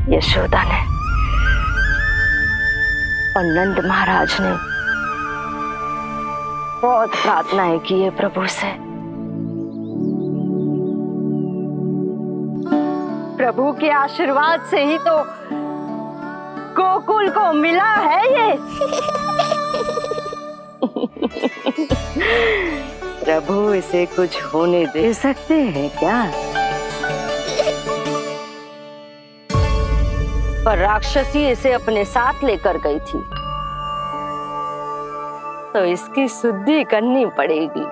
यशोदा ने और नंद महाराज ने बहुत प्रार्थनाएं की है प्रभु से। प्रभु के आशीर्वाद से ही तो गोकुल को मिला है ये। प्रभु इसे कुछ होने दे सकते हैं क्या? पर राक्षसी इसे अपने साथ लेकर गई थी, तो इसकी शुद्धि करनी पड़ेगी।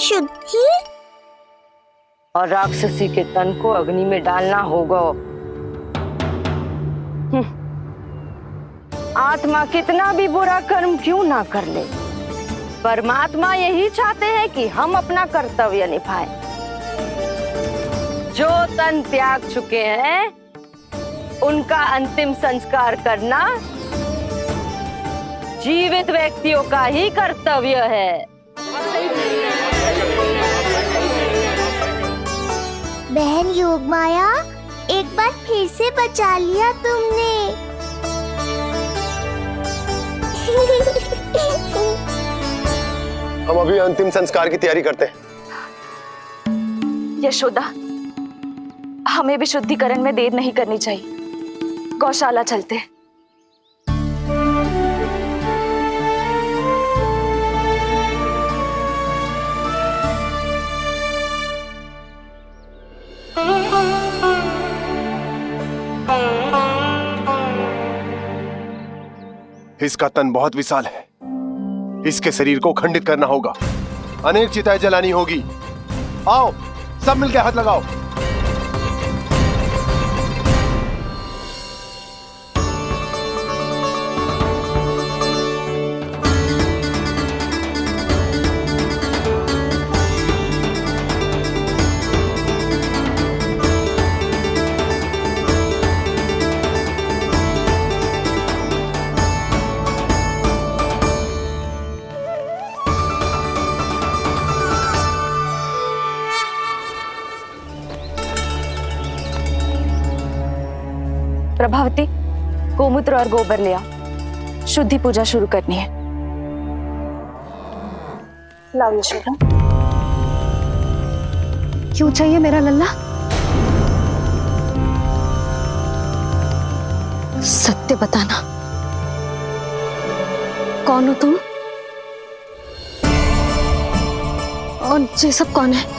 शुद्धि? और राक्षसी के तन को अग्नि में डालना होगा। आत्मा कितना भी बुरा कर्म क्यों ना कर ले, परमात्मा यही चाहते हैं कि हम अपना कर्तव्य निभाएं। जो तन त्याग चुके हैं उनका अंतिम संस्कार करना जीवित व्यक्तियों का ही कर्तव्य है। बहन योगमाया, एक बार फिर से बचा लिया तुमने। हम अभी अंतिम संस्कार की तैयारी करते हैं। यशोदा, हमें भी शुद्धिकरण में देर नहीं करनी चाहिए। गौशाला चलते हैं। इसका तन बहुत विशाल है, इसके शरीर को खंडित करना होगा, अनेक चिताएं जलानी होगी। आओ सब मिलकर हाथ लगाओ। प्रभावती, गोमूत्र और गोबर ले आओ। शुद्धि पूजा शुरू करनी है। लाओ यशोदा। क्यों चाहिए मेरा लल्ला? सत्य बताना, कौन हो तुम और ये सब कौन है?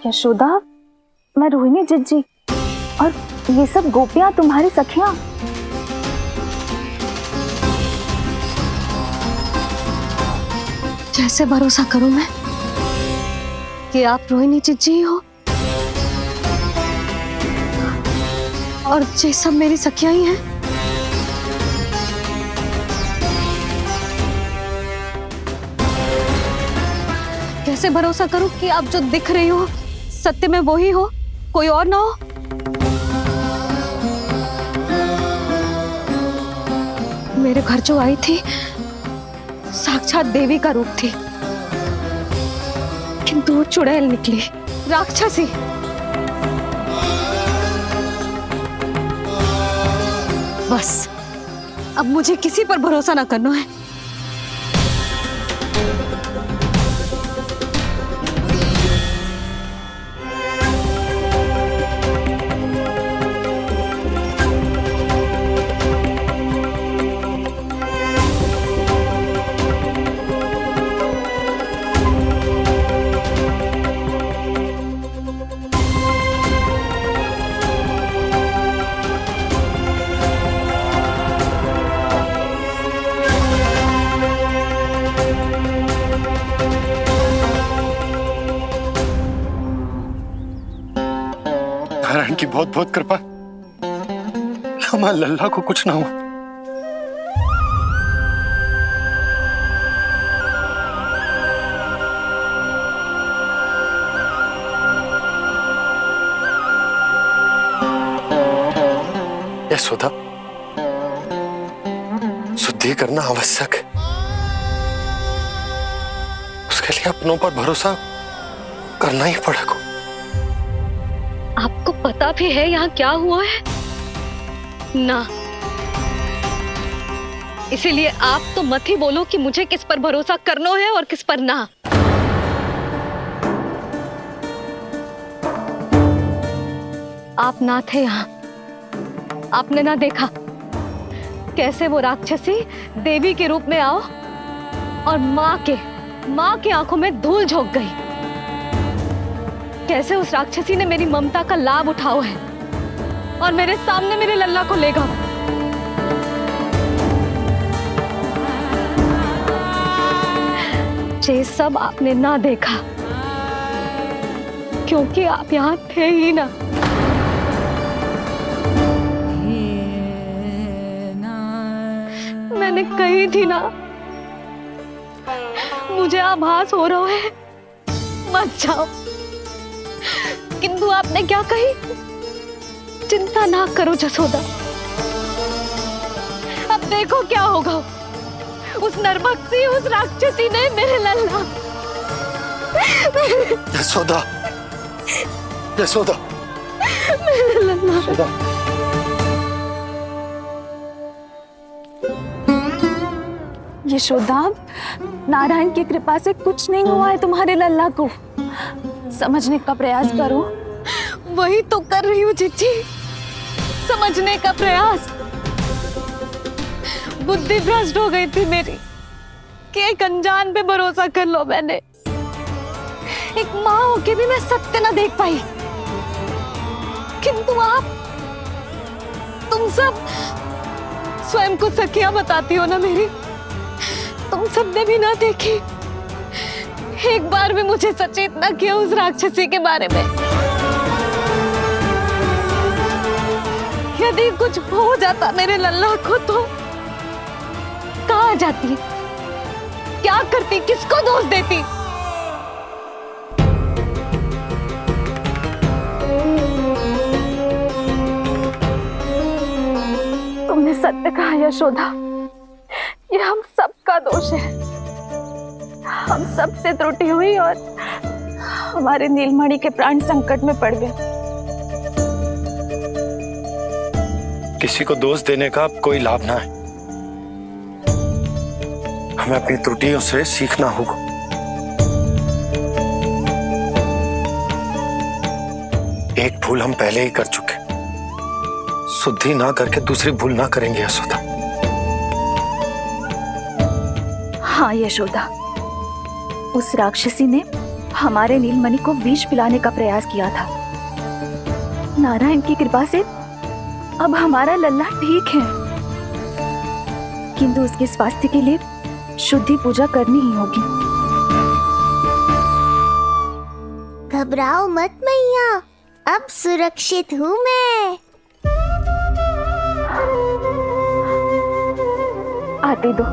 यशोदा, मैं रोहिणी जिज्जी और ये सब गोपियां तुम्हारी सखियां। कैसे भरोसा करूं मैं कि आप रोहिणी जिज्जी ही हो और ये सब मेरी सखियां ही हैं? कैसे भरोसा करूं कि आप जो दिख रही हो सत्य में वो ही हो, कोई और ना हो? मेरे घर जो आई थी साक्षात देवी का रूप थी, किंतु वो चुड़ैल निकली, राक्षसी। बस अब मुझे किसी पर भरोसा ना करना है। नारायण की बहुत बहुत कृपा, हमारे लल्ला को कुछ ना हो। यशोदा, शुद्धि करना आवश्यक है। उसके लिए अपनों पर भरोसा करना ही पड़ेगा। आपको पता भी है यहाँ क्या हुआ है ना, इसीलिए आप तो मत ही बोलो कि मुझे किस पर भरोसा करना है और किस पर ना। आप ना थे यहाँ, आपने ना देखा कैसे वो राक्षसी देवी के रूप में आओ और माँ के आंखों में धूल झोंक गई। कैसे उस राक्षसी ने मेरी ममता का लाभ उठाओ है और मेरे सामने मेरे लल्ला को ले गया। ये सब आपने ना देखा क्योंकि आप यहाँ थे ही ना। मैंने कही थी ना, मुझे आभास हो रहा है, मत जाओ। किंतु आपने क्या कही? चिंता ना करो जसोदा, अब देखो क्या होगा। उस नरभक्षी, उस राक्षसी ने मेरे लल्ला। यशोदा, यशोदा, मेरे लल्ला। यशोदा। यशोदा, नारायण की कृपा से कुछ नहीं हुआ है तुम्हारे लल्ला को। समझने का प्रयास करो। वही तो कर रही हूँ जीजी, समझने का प्रयास। बुद्धि भ्रष्ट हो गई थी मेरी कि एक अनजान पे भरोसा कर लो मैंने। एक माँ होके भी मैं सत्य ना देख पाई। किंतु आप, तुम सब स्वयं को सखिया बताती हो ना मेरी, तुम सबने भी ना देखी, एक बार भी मुझे सचेत ना किया उस राक्षसी के बारे में। यदि कुछ हो जाता मेरे लल्ला को तो कहाँ जाती, क्या करती, किसको दोष देती? तुमने सत्य कहा यशोदा, ये हम सबका दोष है। हम सबसे त्रुटि हुई और हमारे नीलमणि के प्राण संकट में पड़ गए। किसी को दोष देने का कोई लाभ ना है। हमें अपनी त्रुटियों से सीखना होगा। एक भूल हम पहले ही कर चुके, शुद्धि ना करके दूसरी भूल ना करेंगे यशोदा। हाँ यशोदा, उस राक्षसी ने हमारे नीलमणि को विष पिलाने का प्रयास किया था। नारायण की कृपा से अब हमारा लल्ला ठीक है, किंतु उसके स्वास्थ्य के लिए शुद्धि पूजा करनी ही होगी। घबराओ मत मैया, अब सुरक्षित हूँ मैं। आते दो।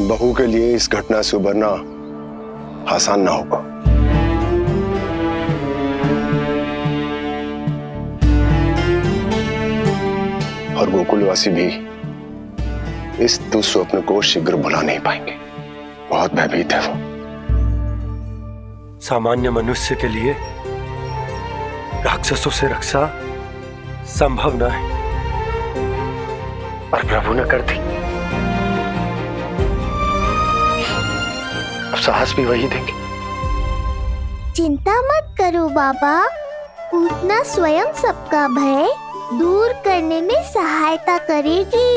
बहू के लिए इस घटना से उबरना आसान ना होगा। और गोकुलवासी भी इस दुस्वप्न को शीघ्र भुला नहीं पाएंगे। बहुत भयभीत है वो। सामान्य मनुष्य के लिए राक्षसों से रक्षा संभव न है, पर प्रभु ने कर दी। अब साहस भी वही देंगे। चिंता मत करो बाबा, पूतना स्वयं सबका भय दूर करने में सहायता करेगी।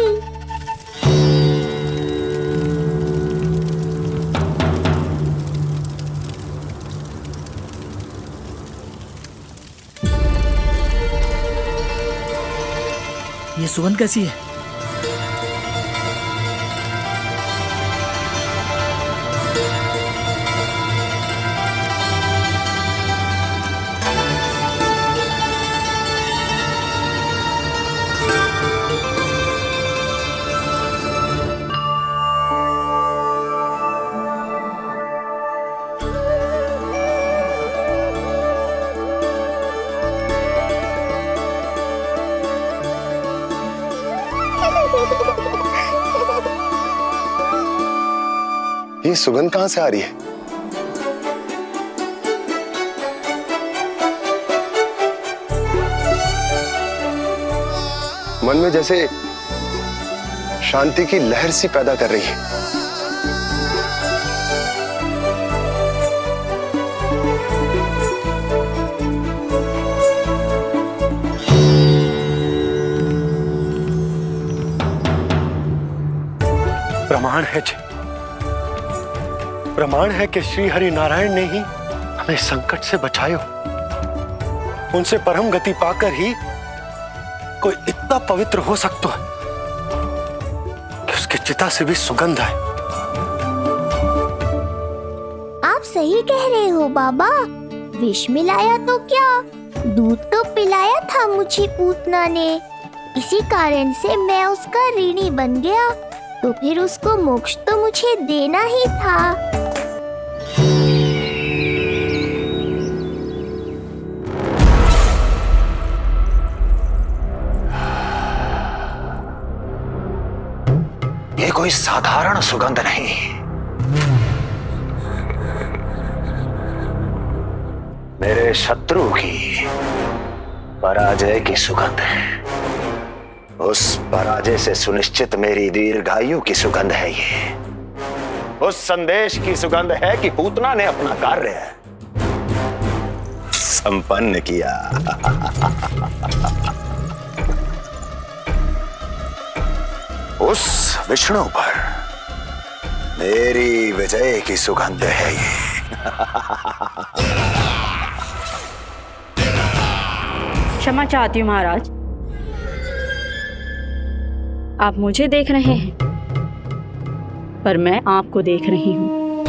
ये सुगंध कैसी है? ये सुगंध कहां से आ रही है? मन में जैसे शांति की लहर सी पैदा कर रही है। प्रमाण है जी, प्रमाण है कि श्री हरि नारायण ने ही हमें संकट से बचाए हो। उनसे परम गति पाकर ही कोई इतना पवित्र हो सकता है कि उसकी चिता से भी सुगंध है। आप सही कह रहे हो बाबा। विष मिलाया तो क्या, दूध तो पिलाया था मुझे पूतना ने। इसी कारण से मैं उसका ऋणी बन गया, तो फिर उसको मोक्ष तो मुझे देना ही था। ये कोई साधारण सुगंध नहीं, मेरे शत्रु की पराजय की सुगंध है। उस पराजय से सुनिश्चित मेरी दीर्घायु की सुगंध है ये। उस संदेश की सुगंध है कि पूतना ने अपना कार्य संपन्न किया। उस विष्णु पर मेरी विजय की सुगंध है ये। क्षमा चाहती हूँ महाराज, आप मुझे देख रहे हैं पर मैं आपको देख रही हूँ।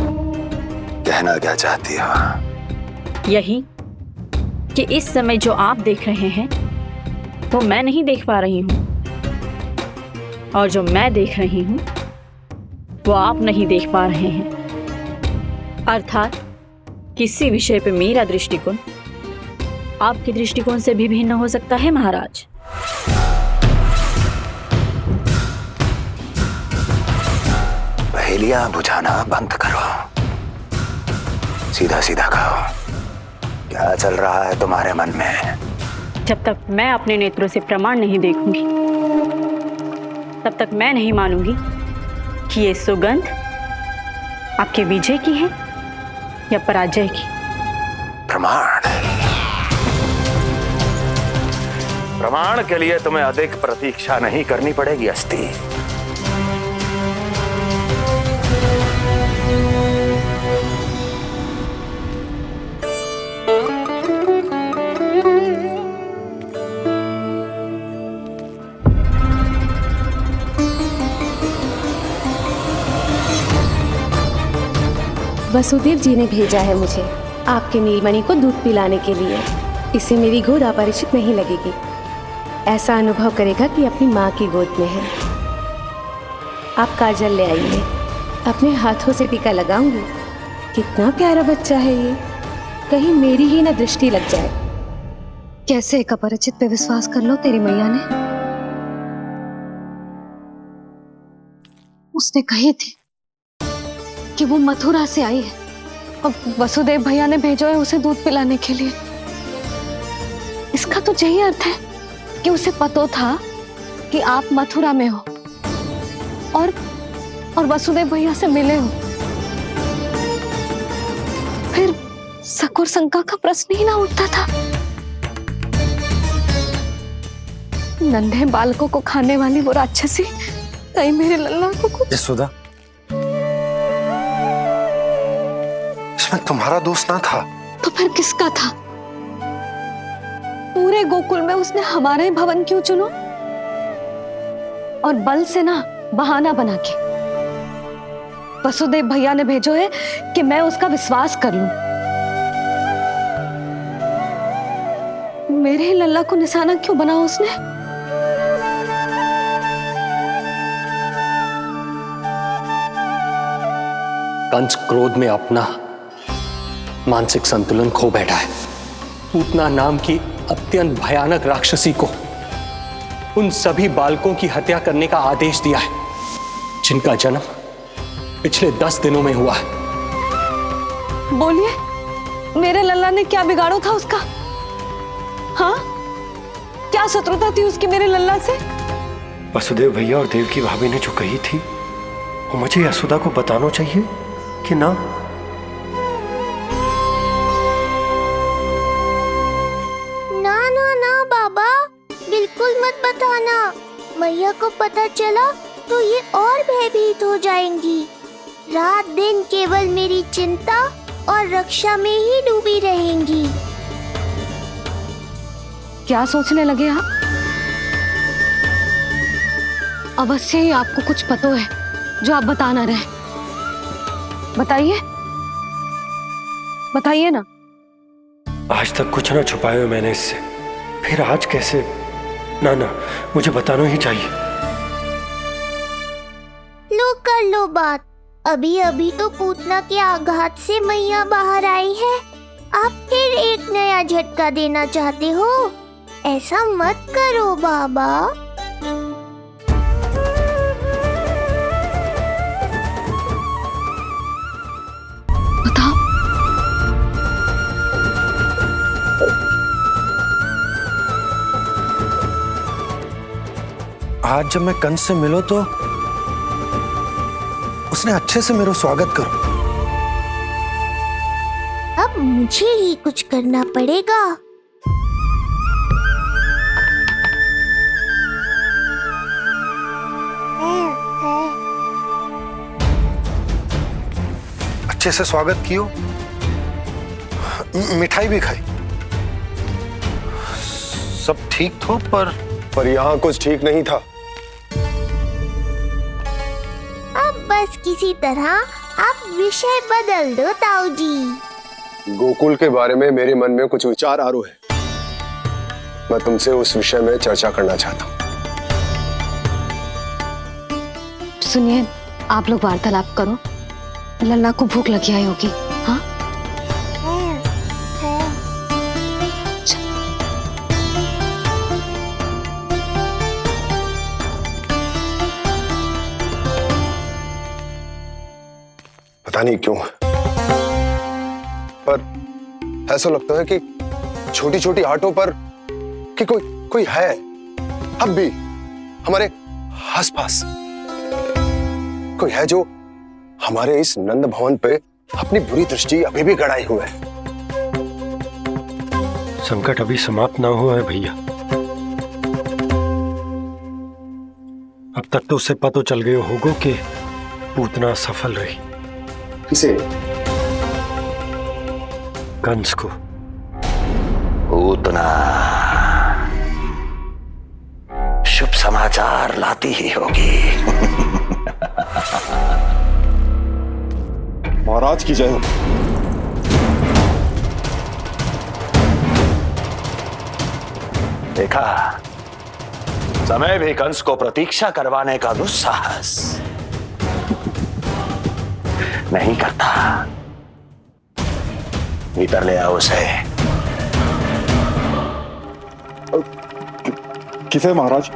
कहना क्या चाहती हो? यही कि इस समय जो आप देख रहे हैं वो मैं नहीं देख पा रही हूँ, और जो मैं देख रही हूँ वो आप नहीं देख पा रहे हैं। अर्थात किसी विषय पे मेरा दृष्टिकोण आपके दृष्टिकोण से भी भिन्न हो सकता है महाराज। पहेलियां बुझाना बंद करो, सीधा सीधा कहो, क्या चल रहा है तुम्हारे मन में? जब तक मैं अपने नेत्रों से प्रमाण नहीं देखूंगी तब तक मैं नहीं मानूंगी कि ये सुगंध आपके विजय की है या पराजय की। प्रमाण? प्रमाण के लिए तुम्हें अधिक प्रतीक्षा नहीं करनी पड़ेगी अस्ति। वसुदेव जी ने भेजा है मुझे आपके नीलमणि को दूध पिलाने के लिए। इससे मेरी गोद अपरिचित नहीं लगेगी, ऐसा अनुभव करेगा कि अपनी माँ की गोद में है। आप काजल ले आइए, अपने हाथों से टीका लगाऊंगी। कितना प्यारा बच्चा है ये, कहीं मेरी ही ना दृष्टि लग जाए। कैसे एक अपरिचित पे विश्वास कर लो तेरी मैया ने? उसने कही थी कि वो मथुरा से आई है और वसुदेव भैया ने भेजा है उसे दूध पिलाने के लिए। इसका तो यही अर्थ है कि उसे पता था कि आप मथुरा में हो और वसुदेव भैया से मिले हो। फिर शक और शंका का प्रश्न ही ना उठता था। नन्हे बालकों को खाने वाली वो राक्षसी कहीं मेरे लल्ला को यशोदा, इसमें तुम्हारा दोष ना था। तो फिर किसका था? पूरे गोकुल में उसने हमारा ही भवन क्यों चुनो? और बल से ना बहाना बना के वसुदेव भैया ने भेजो है कि मैं उसका विश्वास कर लूं। मेरे ही लल्ला को निशाना क्यों बना उसने? कंस क्रोध में अपना मानसिक संतुलन खो बैठा है। पूतना नाम की अत्यंत भयानक राक्षसी को उन सभी बालकों की हत्या करने का आदेश दिया है जिनका जन्म पिछले 10 दिनों में हुआ है। बोलिए, मेरे लल्ला ने क्या बिगाड़ो था उसका? हाँ, क्या शत्रुता थी उसकी मेरे लल्ला से? वसुदेव भैया और देवकी भाभी ने जो कही थी वो मुझे यशोदा को बताना चाहिए कि ना? ना ना ना बाबा, बिल्कुल मत बताना। मैया को पता चला तो ये और भयभीत हो जाएंगी। रात दिन केवल मेरी चिंता और रक्षा में ही डूबी रहेंगी। क्या सोचने लगे आप? अवश्य ही आपको कुछ पता है जो आप बता ना रहे। बताइए, बताइए ना। आज तक कुछ ना छुपाया मैंने इससे, फिर आज कैसे? ना ना, मुझे बताना ही चाहिए। लो कर लो बात। अभी अभी तो पूतना के आघात से मैया बाहर आई है, आप फिर एक नया झटका देना चाहते हो? ऐसा मत करो बाबा। बताओ। आज जब मैं कंस से मिलो तो उसने अच्छे से मेरा स्वागत करो। अब मुझे ही कुछ करना पड़ेगा। अच्छे से स्वागत कियो, मिठाई भी खाई, सब ठीक तो, पर यहाँ कुछ ठीक नहीं था। अब बस किसी तरह आप विषय बदल दो ताऊ जी। गोकुल के बारे में मेरे मन में कुछ विचार आ रहे हैं। मैं तुमसे उस विषय में चर्चा करना चाहता हूँ। सुनिए, आप लोग वार्तालाप करो। लल्ला को भूख लगी आई होगी। हाँ, पता नहीं क्यों, पर ऐसा लगता है कि छोटी छोटी आटों पर कि कोई है अब भी हमारे आसपास। कोई है जो हमारे इस नंद भवन पे अपनी बुरी दृष्टि अभी भी गड़ाए हुए है। संकट अभी समाप्त ना हुआ है भैया। अब तक तो उसे पता चल गया होगा कि पूतना सफल रही। किसे? कंस को। पूतना शुभ समाचार लाती ही होगी। महाराज की जय हो। देखा, समय भी कंस को प्रतीक्षा करवाने का दुस्साहस नहीं करता। भीतर ले आओ उसे। किसे महाराज?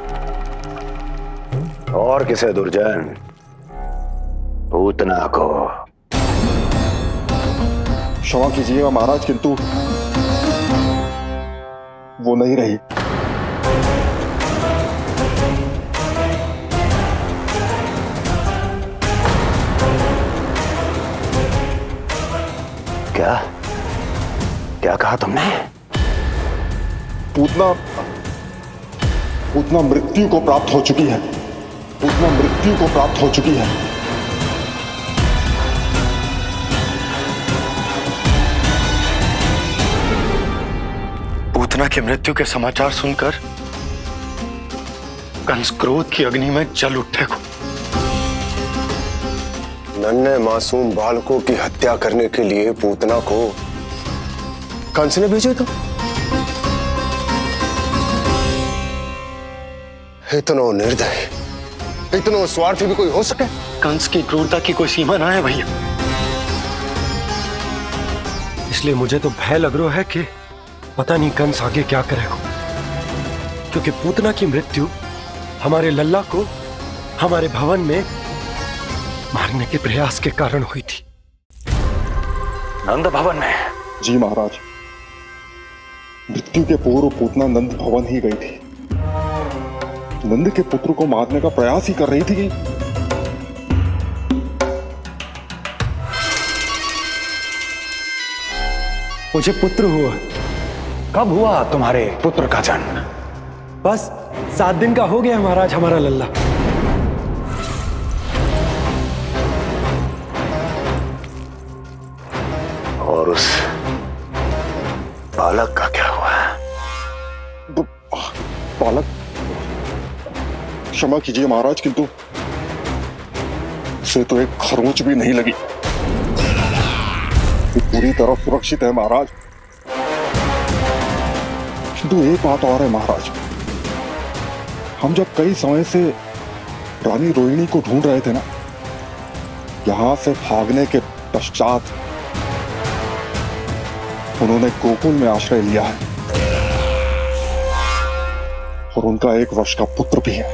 और किसे दुर्जन? पूतना को। क्षमा कीजिएगा महाराज, किंतु वो नहीं रही। क्या क्या कहा तुमने? पूतना मृत्यु को प्राप्त हो चुकी है। पूतना मृत्यु को प्राप्त हो चुकी है। पूतना की मृत्यु के समाचार सुनकर कंस क्रोध की अग्नि में जल उठे को। नन्हे मासूम बालकों की हत्या करने के लिए पूतना को कंस ने भेजा था। इतना निर्दय, इतना स्वार्थी भी कोई हो सके? कंस की क्रूरता की कोई सीमा ना है भैया। इसलिए मुझे तो भय लग रहा है कि पता नहीं कंस आगे क्या करेगा, क्योंकि पूतना की मृत्यु हमारे लल्ला को हमारे भवन में मारने के प्रयास के कारण हुई थी। नंद भवन में? जी महाराज, मृत्यु के पूर्व पूतना नंद भवन ही गई थी। नंद के पुत्र को मारने का प्रयास ही कर रही थी। मुझे पुत्र हुआ। कब हुआ तुम्हारे पुत्र का जन्म? बस 7 दिन का हो गया महाराज हमारा लल्ला। और उस बालक का क्या हुआ? बालक, क्षमा कीजिए महाराज, किंतु उसे तो एक खरोंच भी नहीं लगी। ये पूरी तरह सुरक्षित है महाराज। किंतु एक बात और है महाराज, हम जब कई समय से रानी रोहिणी को ढूंढ रहे थे ना, यहां से भागने के पश्चात उन्होंने गोकुल में आश्रय लिया है और उनका 1 वर्ष का पुत्र भी है।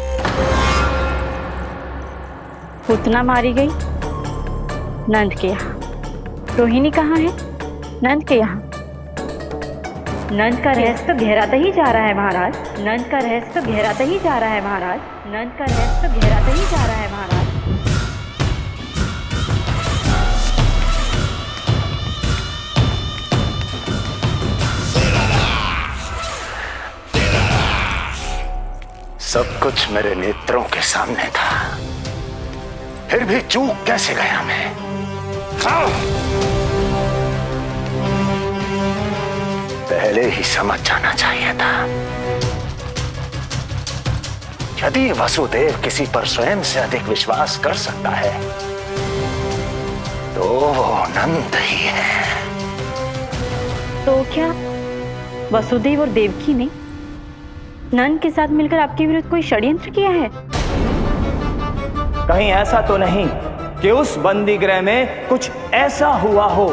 पूतना मारी गई नंद के यहाँ। रोहिणी कहाँ है? नंद के यहाँ। नंद का रहस्य तो गहराता ही जा रहा है महाराज। नंद का रहस्य तो गहराता ही जा रहा है महाराज। नंद का रहस्य तो गहराता ही जा रहा है महाराज। सब कुछ मेरे नेत्रों के सामने था, फिर भी चूक कैसे गया मैं? पहले ही समझ जाना चाहिए था। यदि वसुदेव किसी पर स्वयं से अधिक विश्वास कर सकता है तो वो नंद ही है। तो क्या वसुदेव और देवकी ने नंद के साथ मिलकर आपके विरुद्ध कोई षड्यंत्र किया है? कहीं ऐसा तो नहीं कि उस बंदी गृह में कुछ ऐसा हुआ हो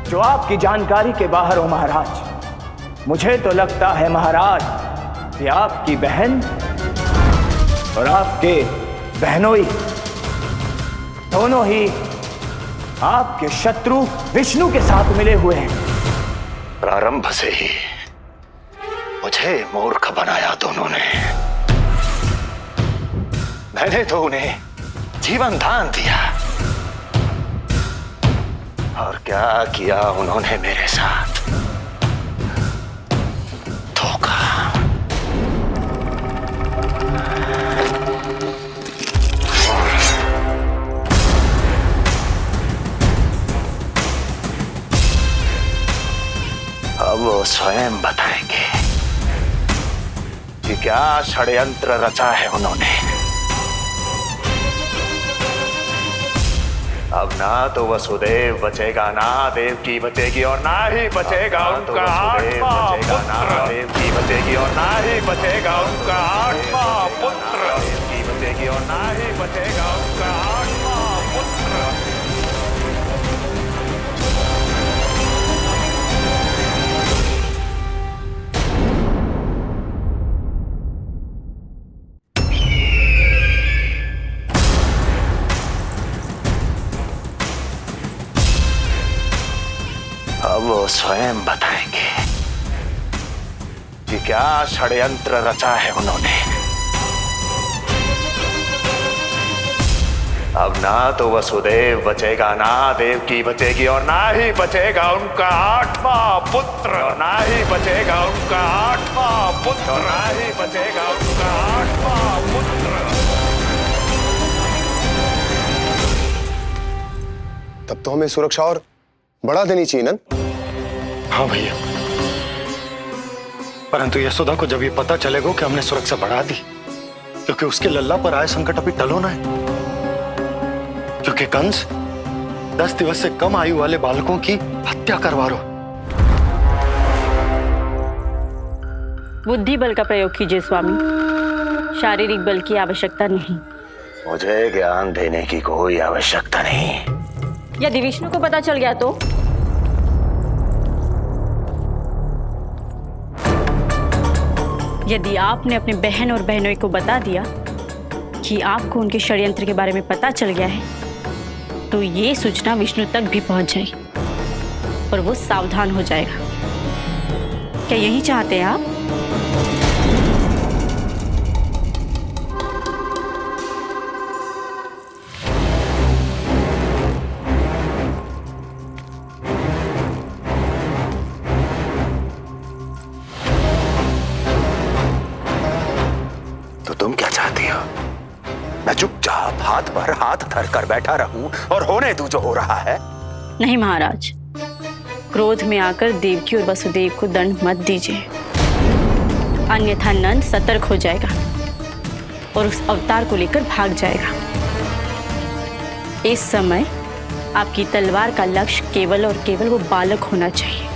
जो आपकी जानकारी के बाहर हो महाराज। मुझे तो लगता है महाराज कि आपकी बहन और आपके बहनोई दोनों ही आपके शत्रु विष्णु के साथ मिले हुए हैं। प्रारंभ से ही मुझे मूर्ख बनाया दोनों ने। मैंने तो उन्हें जीवन दान दिया और क्या किया उन्होंने मेरे साथ? धोखा। अब वो स्वयं बताएंगे कि क्या षड्यंत्र रचा है उन्होंने। अब ना तो वसुदेव बचेगा, ना देवकी बचेगी और ना ही बचेगा उनका आठवां पुत्र। देवकी बचेगी और ना ही बचेगा उनका आठवां पुत्र। देवकी बचेगी और ना ही बचेगा उनका आठवां पुत्र। अब वो स्वयं बताएंगे कि क्या षड्यंत्र रचा है उन्होंने। अब ना तो वसुदेव बचेगा, ना देवकी बचेगी और ना ही बचेगा उनका आठवां पुत्र। ना ही बचेगा उनका आठवां पुत्र। ना ही बचेगा उनका आठवां पुत्र। तब तो हमें सुरक्षा और बढ़ा देनी चाहिए नंद। हाँ भैया, परंतु यशोदा को जब ये पता चलेगा कि हमने सुरक्षा बढ़ा दी, क्योंकि उसके लल्ला पर आए संकट अभी टल होना है। क्योंकि कंस 10 दिवस से कम आयु वाले बालकों की हत्या करवा रहा। बुद्धि बल का प्रयोग कीजिए स्वामी, शारीरिक बल की आवश्यकता नहीं। मुझे ज्ञान देने की कोई आवश्यकता नहीं। यदि विष्णु को पता चल गया तो? यदि आपने अपने बहन और बहनोई को बता दिया कि आपको उनके षड्यंत्र के बारे में पता चल गया है, तो ये सूचना विष्णु तक भी पहुंच जाए और वो सावधान हो जाएगा। क्या यही चाहते हैं आप? तो तुम क्या चाहती हो? मैं चुपचाप हाथ पर हाथ धर कर बैठा रहूं और होने दूं जो हो रहा है? नहीं महाराज, क्रोध में आकर देवकी और वसुदेव को दंड मत दीजिए, अन्यथा नंद सतर्क हो जाएगा और उस अवतार को लेकर भाग जाएगा। इस समय आपकी तलवार का लक्ष्य केवल और केवल वो बालक होना चाहिए।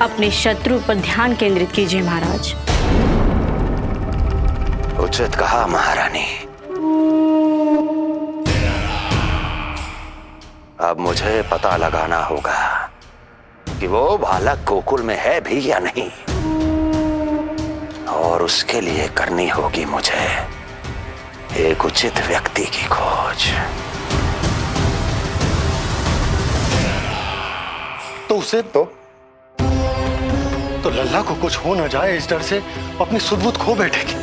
अपने शत्रु पर ध्यान केंद्रित कीजिए महाराज। उचित कहा महारानी। अब मुझे पता लगाना होगा कि वो बालक गोकुल में है भी या नहीं, और उसके लिए करनी होगी मुझे एक उचित व्यक्ति की खोज। तो उसे तो लल्ला को कुछ हो ना जाए इस डर से अपनी सुध-बुध खो बैठेगी।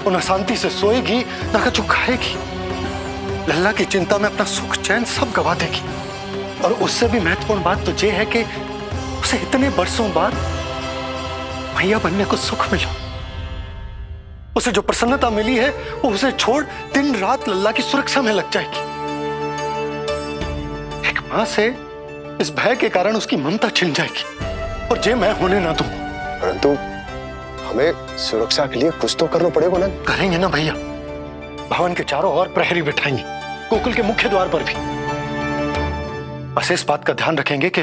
वो न शांति से सोएगी न कुछ खाएगी। लल्ला की चिंता में अपना सुख चैन सब गवा देगी। और उससे भी महत्वपूर्ण बात तो ये है कि उसे इतने बरसों बाद मैया बनने को सुख मिला। उसे जो प्रसन्नता मिली है वो उसे छोड़ दिन रात लल्ला की सुरक्षा में लग जाएगी। एक मां से इस भय के कारण उसकी ममता छिन जाएगी और ये मैं होने ना दूं। परंतु हमें सुरक्षा के लिए कुछ तो करना पड़ेगा ना। करेंगे ना भैया। भवन के चारों ओर प्रहरी बिठाएंगे, गोकुल के मुख्य द्वार पर भी। बस इस बात का ध्यान रखेंगे कि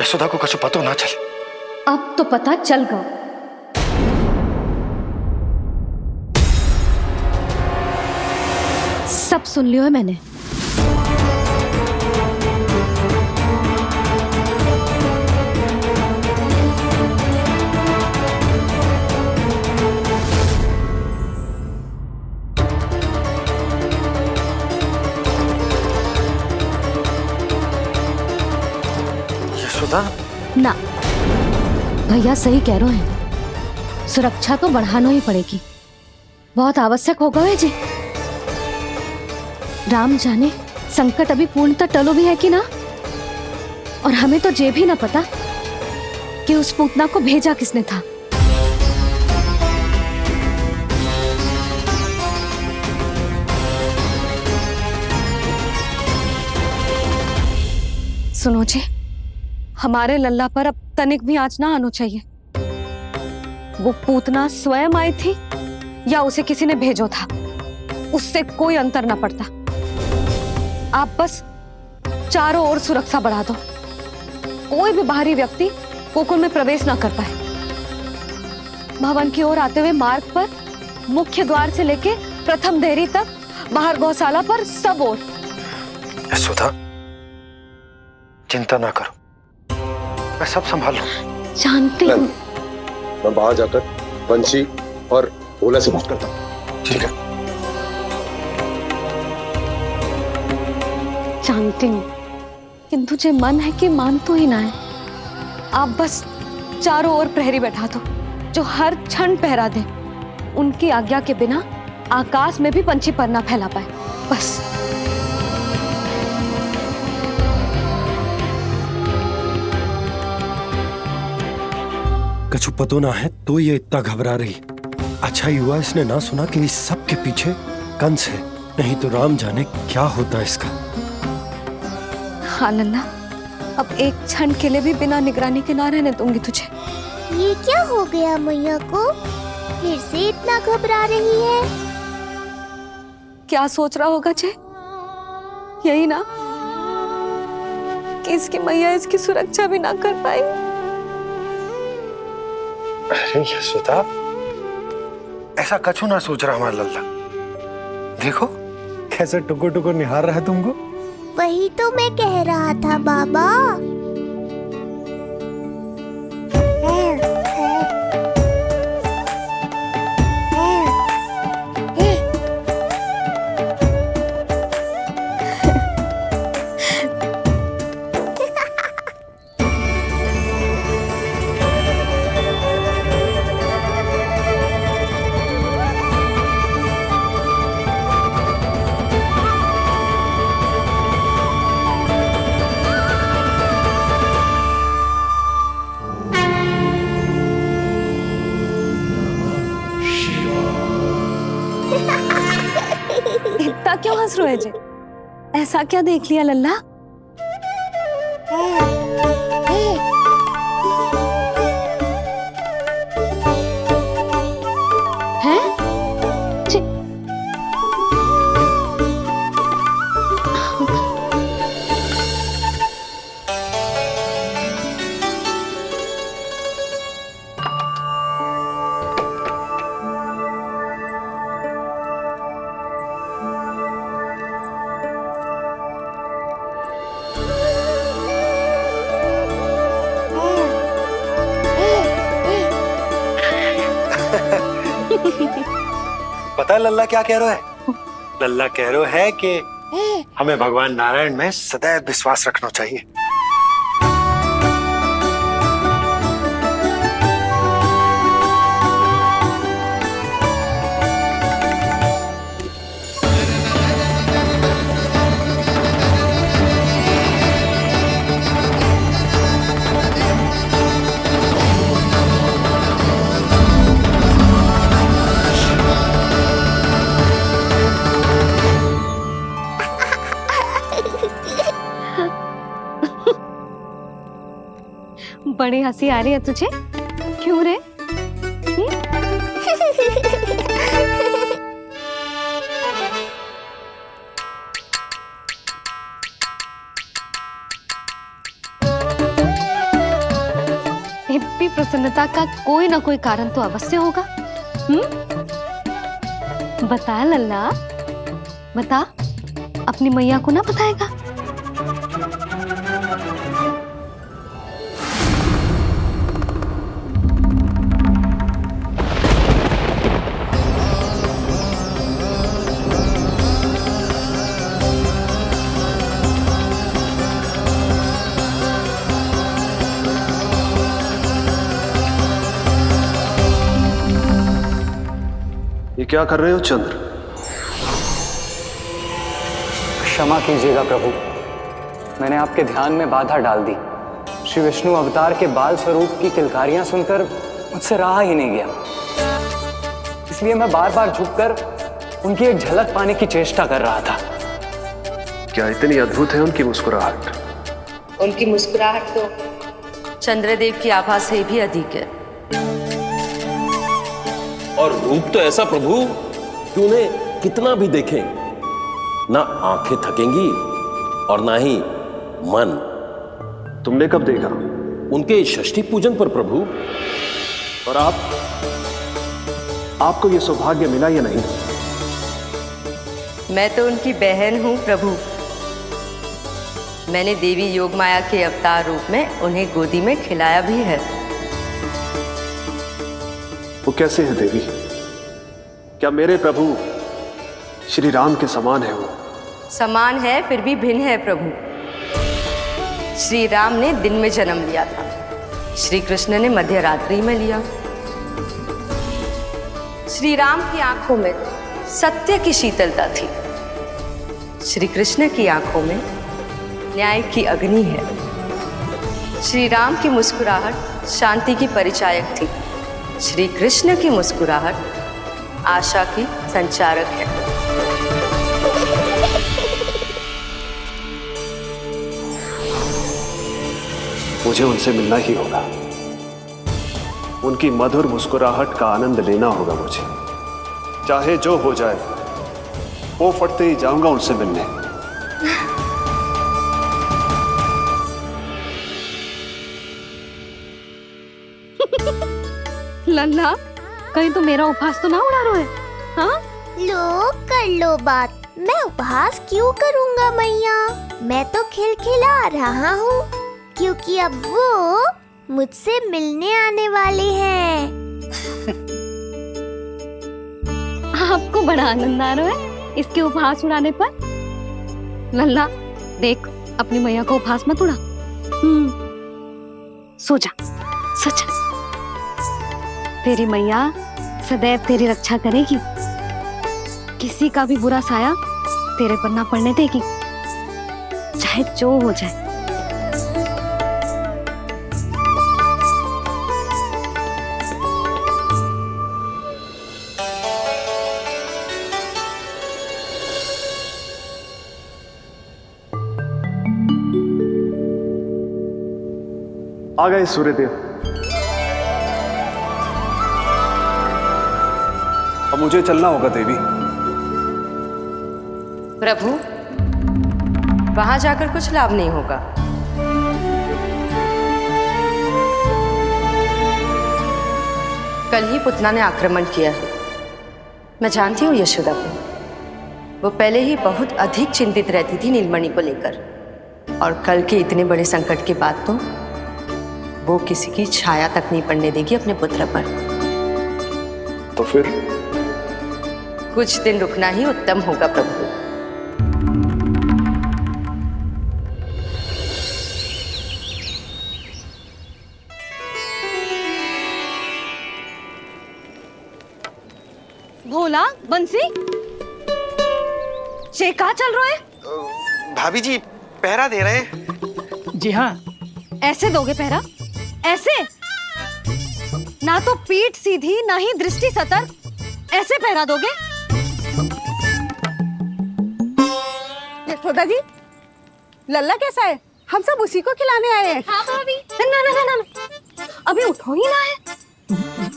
यशोदा को कुछ पता ना चले। अब तो पता चल गया। सब सुन लियो है मैंने। ना भैया सही कह रहे हैं, सुरक्षा तो बढ़ाना ही पड़ेगी, बहुत आवश्यक होगा है जी। राम जाने संकट अभी पूर्णतः टलो भी है कि ना, और हमें तो ये भी ना पता कि उस पूतना को भेजा किसने था। सुनो जी, हमारे लल्ला पर अब तनिक भी आंच ना आना चाहिए। वो पूतना स्वयं आई थी या उसे किसी ने भेजो था, उससे कोई अंतर ना पड़ता। आप बस चारों ओर सुरक्षा बढ़ा दो, कोई भी बाहरी व्यक्ति गोकुल में प्रवेश ना कर पाए। भवन की ओर आते हुए मार्ग पर मुख्य द्वार से लेके प्रथम देहरी तक, बाहर गौशाला पर, सब ओर। यशोदा चिंता ना करो, मैं सब संभाल लूं। जानती हूँ। मैं बाहर जाकर बंशी और भोला से बात करता हूँ। ठीक है। जानती हूँ, किंतु जे मन है कि मान तो ही ना है। आप बस चारों ओर प्रहरी बैठा दो जो हर क्षण पहरा दे। उनकी आज्ञा के बिना आकाश में भी पंछी पर ना फैला पाए, बस। कछु पतो ना है तो ये इतना घबरा रही। अच्छा हुआ इसने ना सुना कि इस सब के पीछे कंस है, नहीं तो राम जाने क्या होता इसका। हाँ लल्ला, अब एक क्षण के लिए भी बिना निगरानी के ना रहने दूंगी तुझे। ये क्या हो गया मैया को, फिर से इतना घबरा रही है? क्या सोच रहा होगा जे? यही ना कि इसकी मैया इसकी सुरक्षा भी ना कर पाई। अरे यशोदा, ऐसा कछु ना सोच रहा हमारा लल्ला। देखो कैसे टुकुर टुकुर निहार रहा है तुमको। वही तो मैं कह रहा था बाबा। खुश रोए जे। ऐसा क्या देख लिया लल्ला? पता है लल्ला क्या कह रहा है? लल्ला कह रहा है कि हमें भगवान नारायण में सदैव विश्वास रखना चाहिए। बड़ी हंसी आ रही है तुझे, क्यों रे? इतनी प्रसन्नता का कोई ना कोई कारण तो अवश्य होगा। बता लल्ला, बता, अपनी मैया को ना बताएगा? ये क्या कर रहे हो चंद्र? क्षमा कीजिएगा प्रभु, मैंने आपके ध्यान में बाधा डाल दी। श्री विष्णु अवतार के बाल स्वरूप की किलकारियां सुनकर मुझसे रहा ही नहीं गया, इसलिए मैं बार बार झुककर उनकी एक झलक पाने की चेष्टा कर रहा था। क्या इतनी अद्भुत है उनकी मुस्कुराहट? उनकी मुस्कुराहट तो चंद्रदेव की आभा से भी अधिक है। और रूप तो ऐसा प्रभु कि उन्हें कितना भी देखें ना आंखें थकेंगी और ना ही मन। तुमने कब देखा? उनके षष्ठी पूजन पर प्रभु। और आपको यह सौभाग्य मिला या नहीं? मैं तो उनकी बहन हूं प्रभु। मैंने देवी योगमाया के अवतार रूप में उन्हें गोदी में खिलाया भी है। वो कैसे है देवी? क्या मेरे प्रभु श्री राम के समान है वो? समान है फिर भी भिन्न है प्रभु। श्री राम ने दिन में जन्म लिया था, श्री कृष्ण ने मध्य रात्रि में लिया। श्री राम की आंखों में सत्य की शीतलता थी, श्री कृष्ण की आंखों में न्याय की अग्नि है। श्री राम की मुस्कुराहट शांति की परिचायक थी, श्री कृष्ण की मुस्कुराहट आशा की संचारक है। मुझे उनसे मिलना ही होगा, उनकी मधुर मुस्कुराहट का आनंद लेना होगा मुझे। चाहे जो हो जाए, वो फटते ही जाऊंगा उनसे मिलने। लल्ला, कहीं तो मेरा उपहास तो ना उड़ा रहा है? हाँ? लो कर लो बात, मैं उपहास क्यों करूंगा मैया? मैं तो खिलखिला रहा हूँ क्योंकि अब वो मुझसे मिलने आने वाले हैं। आपको बड़ा आनंद आ रहा है इसके उपहास उड़ाने पर? लल्ला देख, अपनी मैया को उपहास मत उड़ा। सो जा, सच तेरी मैया सदैव तेरी रक्षा करेगी, किसी का भी बुरा साया तेरे पर ना पड़ने देगी, चाहे जो हो जाए। आ गए सूर्यदेव। अब मुझे चलना होगा देवी। प्रभु, वहां जाकर कुछ लाभ नहीं होगा। कल ही पुतना ने आक्रमण किया है। मैं जानती हूँ यशोदा को। वो पहले ही बहुत अधिक चिंतित रहती थी नीलमणि को लेकर, और कल के इतने बड़े संकट के बाद तो वो किसी की छाया तक नहीं पड़ने देगी अपने पुत्र पर। तो फिर कुछ दिन रुकना ही उत्तम होगा प्रभु। भोला, बंसी, ये कहाँ चल रहा है? भाभी जी पहरा दे रहे हैं। जी हाँ। ऐसे दोगे पहरा? ऐसे? ना तो पीठ सीधी ना ही दृष्टि सतर्क, ऐसे पहरा दोगे? यशोदा जी, लल्ला कैसा है? हम सब उसी को खिलाने आए हैं। हाँ भाभी। ना ना ना ना, अभी उठो ही ना है।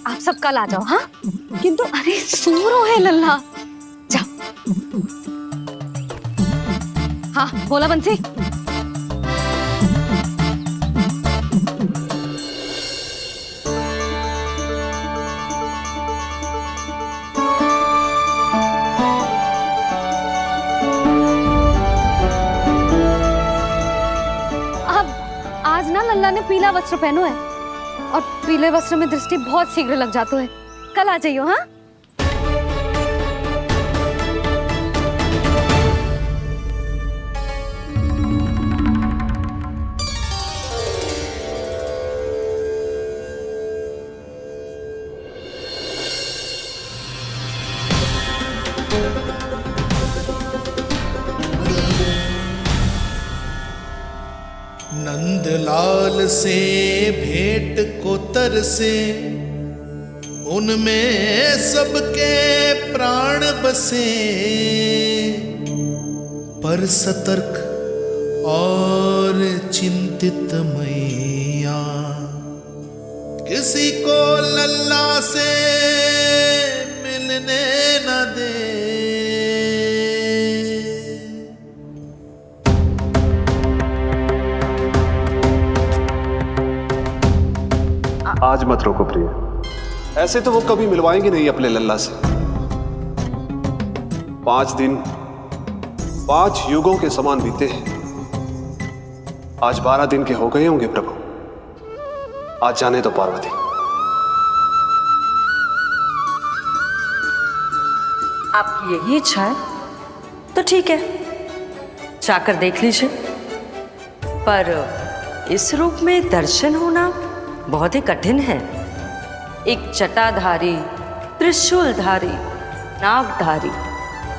आप सब कल आ जाओ। हाँ, किंतु अरे सूरो है लल्ला। जाओ। हाँ बोला बंसी। आज ना लल्ला ने पीला वस्त्र पहनो है, और पीले वस्त्र में दृष्टि बहुत शीघ्र लग जातो है। कल आ जाइयो। हाँ, नंदलाल से भेंट को तरसे, उनमें सबके प्राण बसे, पर सतर्क और चिंतित मैया, किसी को लल्ला से मिलने न दे। आज मत रोको प्रिय, ऐसे तो वो कभी मिलवाएंगे नहीं अपने लल्ला से। 5 दिन 5 युगों के समान बीते हैं। आज 12 दिन के हो गए होंगे प्रभु। आज जाने दो पार्वती। आपकी यही इच्छा है तो ठीक है, जाकर देख लीजिए। पर इस रूप में दर्शन होना बहुत ही कठिन है। एक जटाधारी, त्रिशूलधारी, नागधारी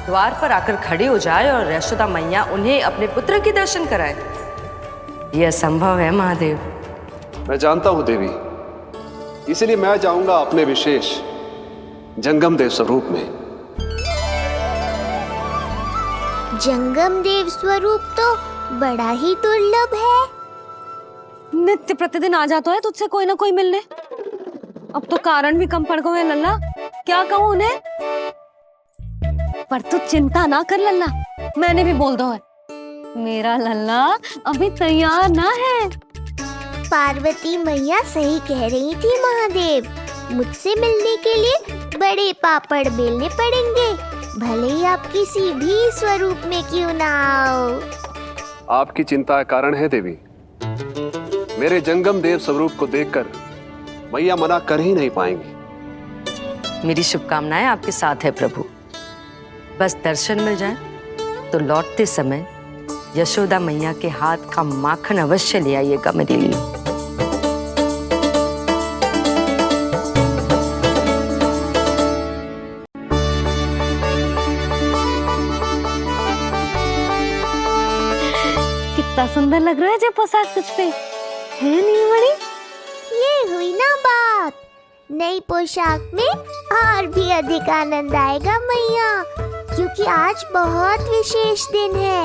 द्वार पर आकर खड़े हो जाए और यशोदा मैया उन्हें अपने पुत्र के दर्शन कराए, यह असंभव है महादेव। मैं जानता हूं देवी, इसलिए मैं जाऊंगा अपने विशेष जंगम देव स्वरूप में। जंगम देव स्वरूप तो बड़ा ही दुर्लभ है। नित्य प्रतिदिन आ जाता है तुझसे कोई ना कोई मिलने। अब तो कारण भी कम पड़ गए हैं लल्ला, क्या कहूँ उन्हें। पर तू चिंता ना कर लल्ला, मैंने भी बोल दो है, मेरा लल्ला अभी तैयार ना है। पार्वती मैया सही कह रही थी महादेव, मुझसे मिलने के लिए बड़े पापड़ बेलने पड़ेंगे, भले ही आप किसी भी स्वरूप में क्यों ना आओ। आपकी चिंता का कारण है देवी। मेरे जंगम देव स्वरूप को देखकर मैया मना कर ही नहीं पाएंगी। मेरी शुभकामनाएं आपके साथ है प्रभु। बस दर्शन मिल जाए तो लौटते समय यशोदा मैया के हाथ का माखन अवश्य ले आइएगा मेरे लिए। कितना सुंदर लग रहा है जो पोशाक तुझ पे है नीलमणि। ये हुई ना बात, नई पोशाक में और भी अधिक आनंद आएगा मैया, क्योंकि आज बहुत विशेष दिन है।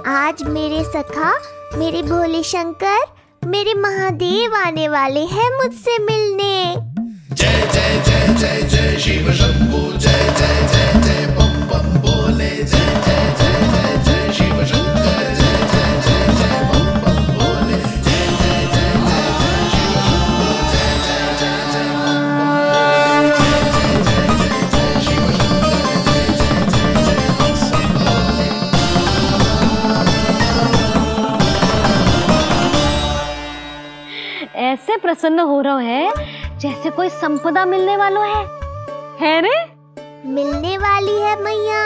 आज मेरे सखा, मेरे भोले शंकर मेरे महादेव आने वाले हैं मुझसे मिलने। जय जय जय जय जय शिव शंभू, जय जय जय जय बम बम बोले, जय जय जय जय जय शिव शंकर, जय जय जय जय बम बम बोले, जय जय जय जय जय शिव शंभू, जय जय जय जय बम बम बोले, जय जय जय जय शिव शंकर, जय जय जय जय बम बोले। ऐसे प्रसन्न हो रहा है जैसे कोई संपदा मिलने वालों है रे? मिलने वाली है मैया,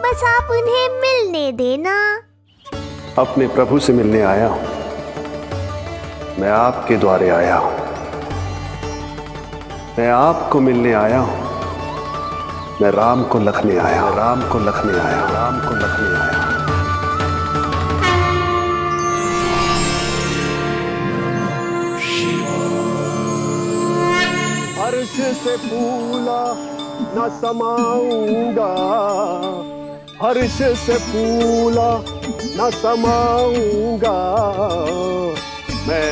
बस आप उन्हें मिलने देना। अपने प्रभु से मिलने आया हूं, मैं आपके द्वारे आया हूं, मैं आपको मिलने आया हूं, मैं राम को लखने आया, राम को लखने आया, राम को लखने आया। हर्ष से फूला न समाऊंगा, हर्ष से फूला न समाऊंगा, मैं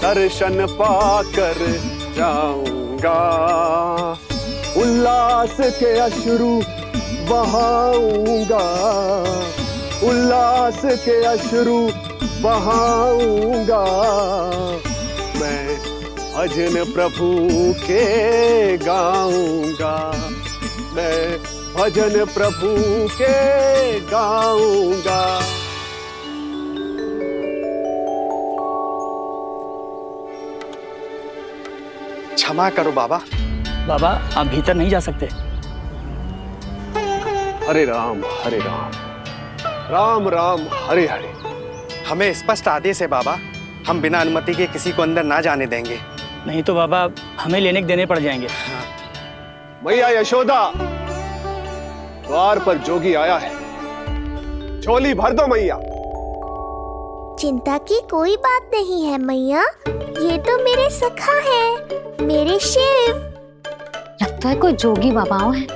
दर्शन पाकर जाऊंगा, उल्लास के अश्रु बहाऊंगा, उल्लास के अश्रु बहाऊंगा, मैं भजन प्रभु के गाऊंगा, मैं भजन प्रभु के गाऊंगा। क्षमा करो बाबा। बाबा आप भीतर नहीं जा सकते। हरे राम हरे राम, राम राम हरे हरे। हमें स्पष्ट आदेश है बाबा, हम बिना अनुमति के किसी को अंदर ना जाने देंगे। नहीं तो बाबा हमें लेने के देने पड़ जाएंगे। मैया यशोदा, द्वार पर जोगी आया है, झोली भर दो मैया। चिंता की कोई बात नहीं है मैया, ये तो मेरे सखा है, मेरे शिव। लगता है कोई जोगी बाबाओं है।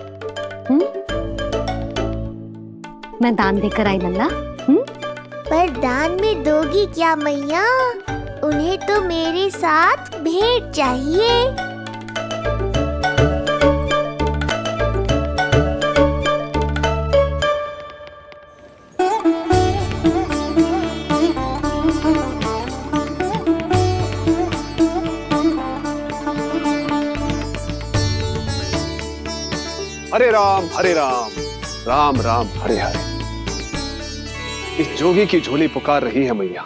मैं दान देकर आई लल्ला। पर दान में दोगी क्या मैया? उन्हें तो मेरे साथ भेंट चाहिए। हरे राम हरे राम, राम राम हरे हरे। इस जोगी की झोली पुकार रही है मैया,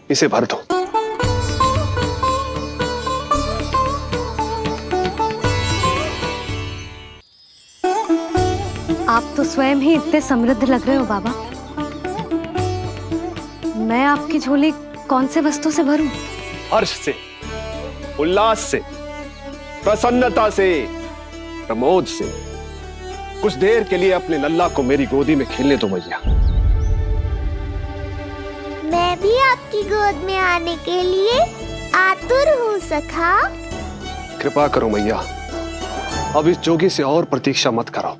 इसे भर दो। आप तो स्वयं ही इतने समृद्ध लग रहे हो बाबा। मैं आपकी झोली कौन से वस्तु से भरूं? हर्ष से, उल्लास से, प्रसन्नता से, प्रमोद से। कुछ देर के लिए अपने लल्ला को मेरी गोदी में खेलने दो मैया। मैं भी आपकी गोद में आने के लिए आतुर हूँ सखा। कृपा करो मैया, अब इस जोगी से और प्रतीक्षा मत करो।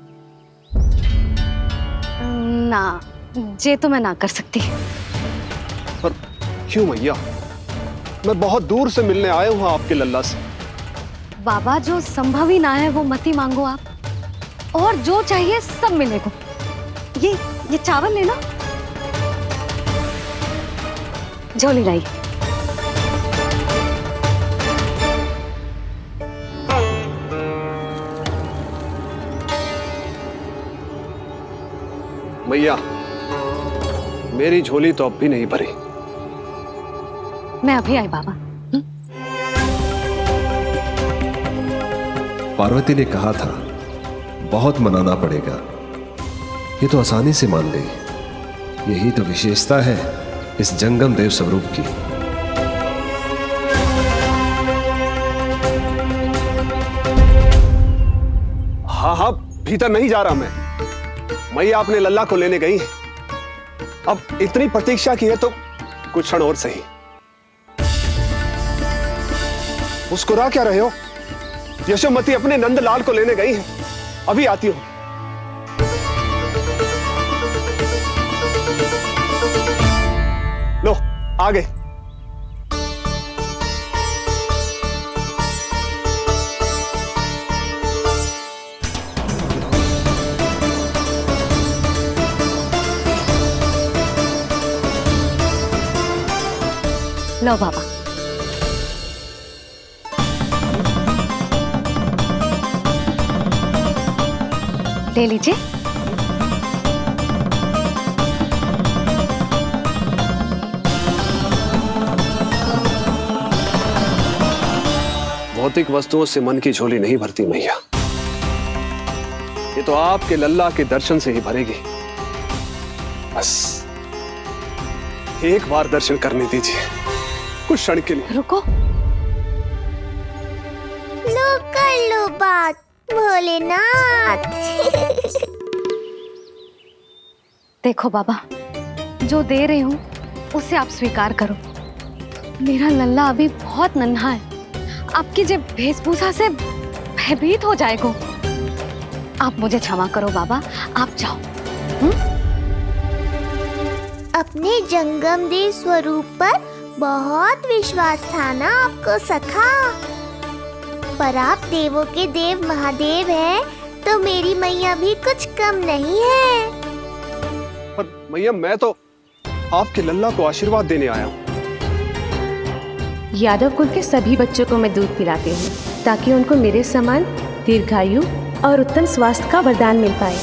ना, ये तो मैं ना कर सकती। पर क्यों मैया? मैं बहुत दूर से मिलने आया हूँ आपके लल्ला से। बाबा जो संभव ही ना है वो मत ही मांगो आप, और जो चाहिए सब मिलेगा। ये चावल लेना, झोली लाई। मैया, मेरी झोली तो अब भी नहीं भरी। मैं अभी आई बाबा। पार्वती ने कहा था बहुत मनाना पड़ेगा, ये तो आसानी से मान गई। यही तो विशेषता है इस जंगम देव स्वरूप की। हाँ हाँ, भीतर नहीं जा रहा मैं। मैया अपने लल्ला को लेने गई है। अब इतनी प्रतीक्षा की है तो कुछ क्षण और सही। मुस्कुरा क्या रहे हो? यशोमती अपने नंदलाल को लेने गई है, अभी आती हूं। लो, आ गए। लो बाबा। ले लीजिए। भौतिक वस्तुओं से मन की झोली नहीं भरती मैया, ये तो आपके लल्ला के दर्शन से ही भरेगी। बस एक बार दर्शन करने दीजिए, कुछ क्षण के लिए। रुको। लो कर लो बात भोलेनाथ। देखो बाबा, जो दे रही हूँ उसे आप स्वीकार करो। मेरा लल्ला अभी बहुत नन्हा है, आपकी जब वेशभूषा से भयभीत हो जाएगा। आप मुझे क्षमा करो बाबा, आप जाओ। अपने जंगम देव स्वरूप पर बहुत विश्वास था ना आपको सखा, पर आप देवों के देव महादेव हैं, तो मेरी मैया भी कुछ कम नहीं है। पर मैया, मैं तो आपके लल्ला को आशीर्वाद देने आया हूँ। यादव कुल के सभी बच्चों को मैं दूध पिलाती हूँ ताकि उनको मेरे समान दीर्घायु और उत्तम स्वास्थ्य का वरदान मिल पाए।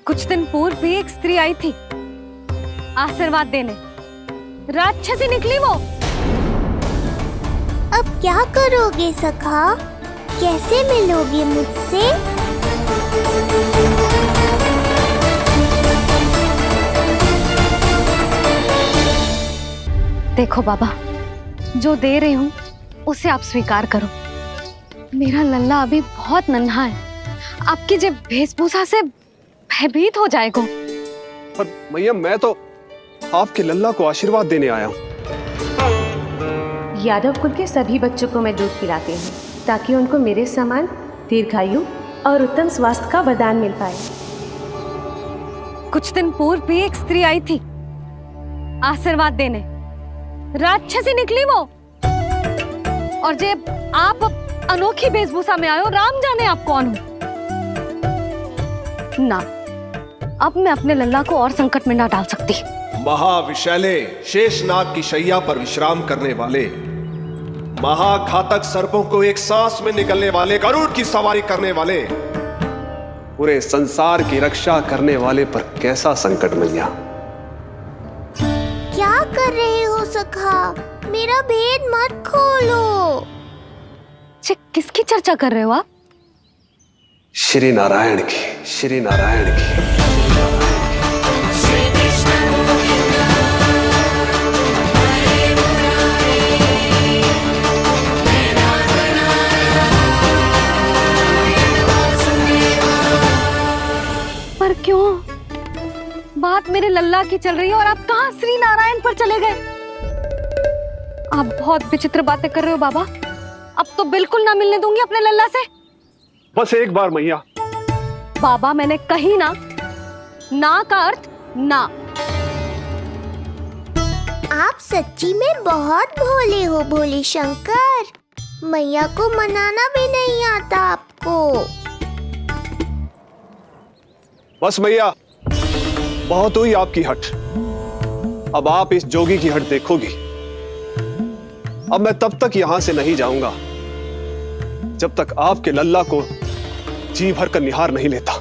कुछ दिन पूर्व भी एक स्त्री आई थी आशीर्वाद देने, राक्षसी निकली वो। अब क्या करोगे सखा, कैसे मिलोगे मुझसे? देखो बाबा, जो दे रही हूँ उसे आप स्वीकार करो। मेरा लल्ला अभी बहुत नन्हा है, आपकी जब वेशभूषा से भयभीत हो जाएगा। पर मैया, मैं तो आपके लल्ला को आशीर्वाद देने आया हूँ। यादव कुल के सभी बच्चों को मैं दूध पिलाती हूँ ताकि उनको मेरे समान दीर्घायु और उत्तम स्वास्थ्य का वरदान मिल पाए। कुछ दिन पूर्व भी एक स्त्री आई थी आशीर्वाद देने, राक्षसी निकली वो। और जब आप अनोखी वेशभूषा में आए हो, राम जाने आप कौन हो ना। अब मैं अपने लल्ला को और संकट में ना डाल सकती। महाविशैले शेषनाग की शैया पर विश्राम करने वाले, महाघातक सर्पों को एक सांस में निकलने वाले, गरुड़ की सवारी करने वाले, पूरे संसार की रक्षा करने वाले पर कैसा संकट मैया। क्या कर रहे हो सखा, मेरा भेद मत खोलो। किसकी चर्चा कर रहे हो आप? श्री नारायण की, श्री नारायण की। पर क्यों? बात मेरे लल्ला की चल रही है और आप कहाँ श्री नारायण पर चले गए? आप बहुत विचित्र बातें कर रहे हो बाबा। अब तो बिल्कुल ना मिलने दूंगी अपने लल्ला से। बस एक बार मैया। बाबा, मैंने कही ना, ना का अर्थ ना। आप सच्ची में बहुत भोले हो भोले शंकर, मैया को मनाना भी नहीं आता आपको। बस मैया, बहुत हुई आपकी हट। अब आप इस जोगी की हट देखोगी। अब मैं तब तक यहां से नहीं जाऊंगा जब तक आपके लल्ला को जी भर कर निहार नहीं लेता।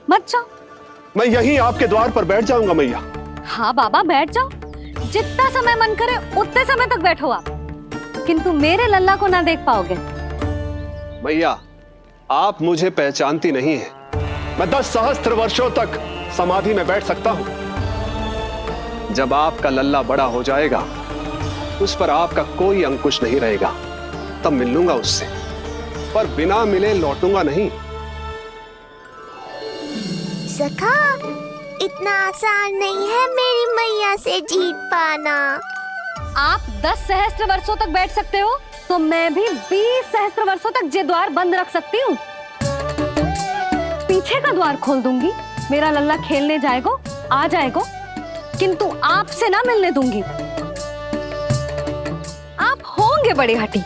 मत जाओ। मैं यहीं आपके द्वार पर बैठ जाऊंगा मैया। हाँ बाबा, बैठ जाओ, जितना समय मन करे उतने समय तक बैठो आप, किंतु मेरे लल्ला को ना देख पाओगे। मैया, आप मुझे पहचानती नहीं है। मैं 10 सहस्त्र वर्षों तक समाधि में बैठ सकता हूं। जब आपका लल्ला बड़ा हो जाएगा, उस पर आपका कोई अंकुश नहीं रहेगा, तब मिल लूंगा उससे, पर बिना मिले लौटूंगा नहीं। सखा, इतना आसान नहीं है मेरी मैया से जीत पाना। आप 10 सहस्त्र वर्षों तक बैठ सकते हो, तो मैं भी 20 सहस्त्र वर्षों तक ये द्वार बंद रख सकती हूँ। पीछे का द्वार खोल दूंगी, मेरा लल्ला खेलने जाएगा, आ जाएगा, किंतु आपसे ना मिलने दूंगी। आप होंगे बड़ी हठी,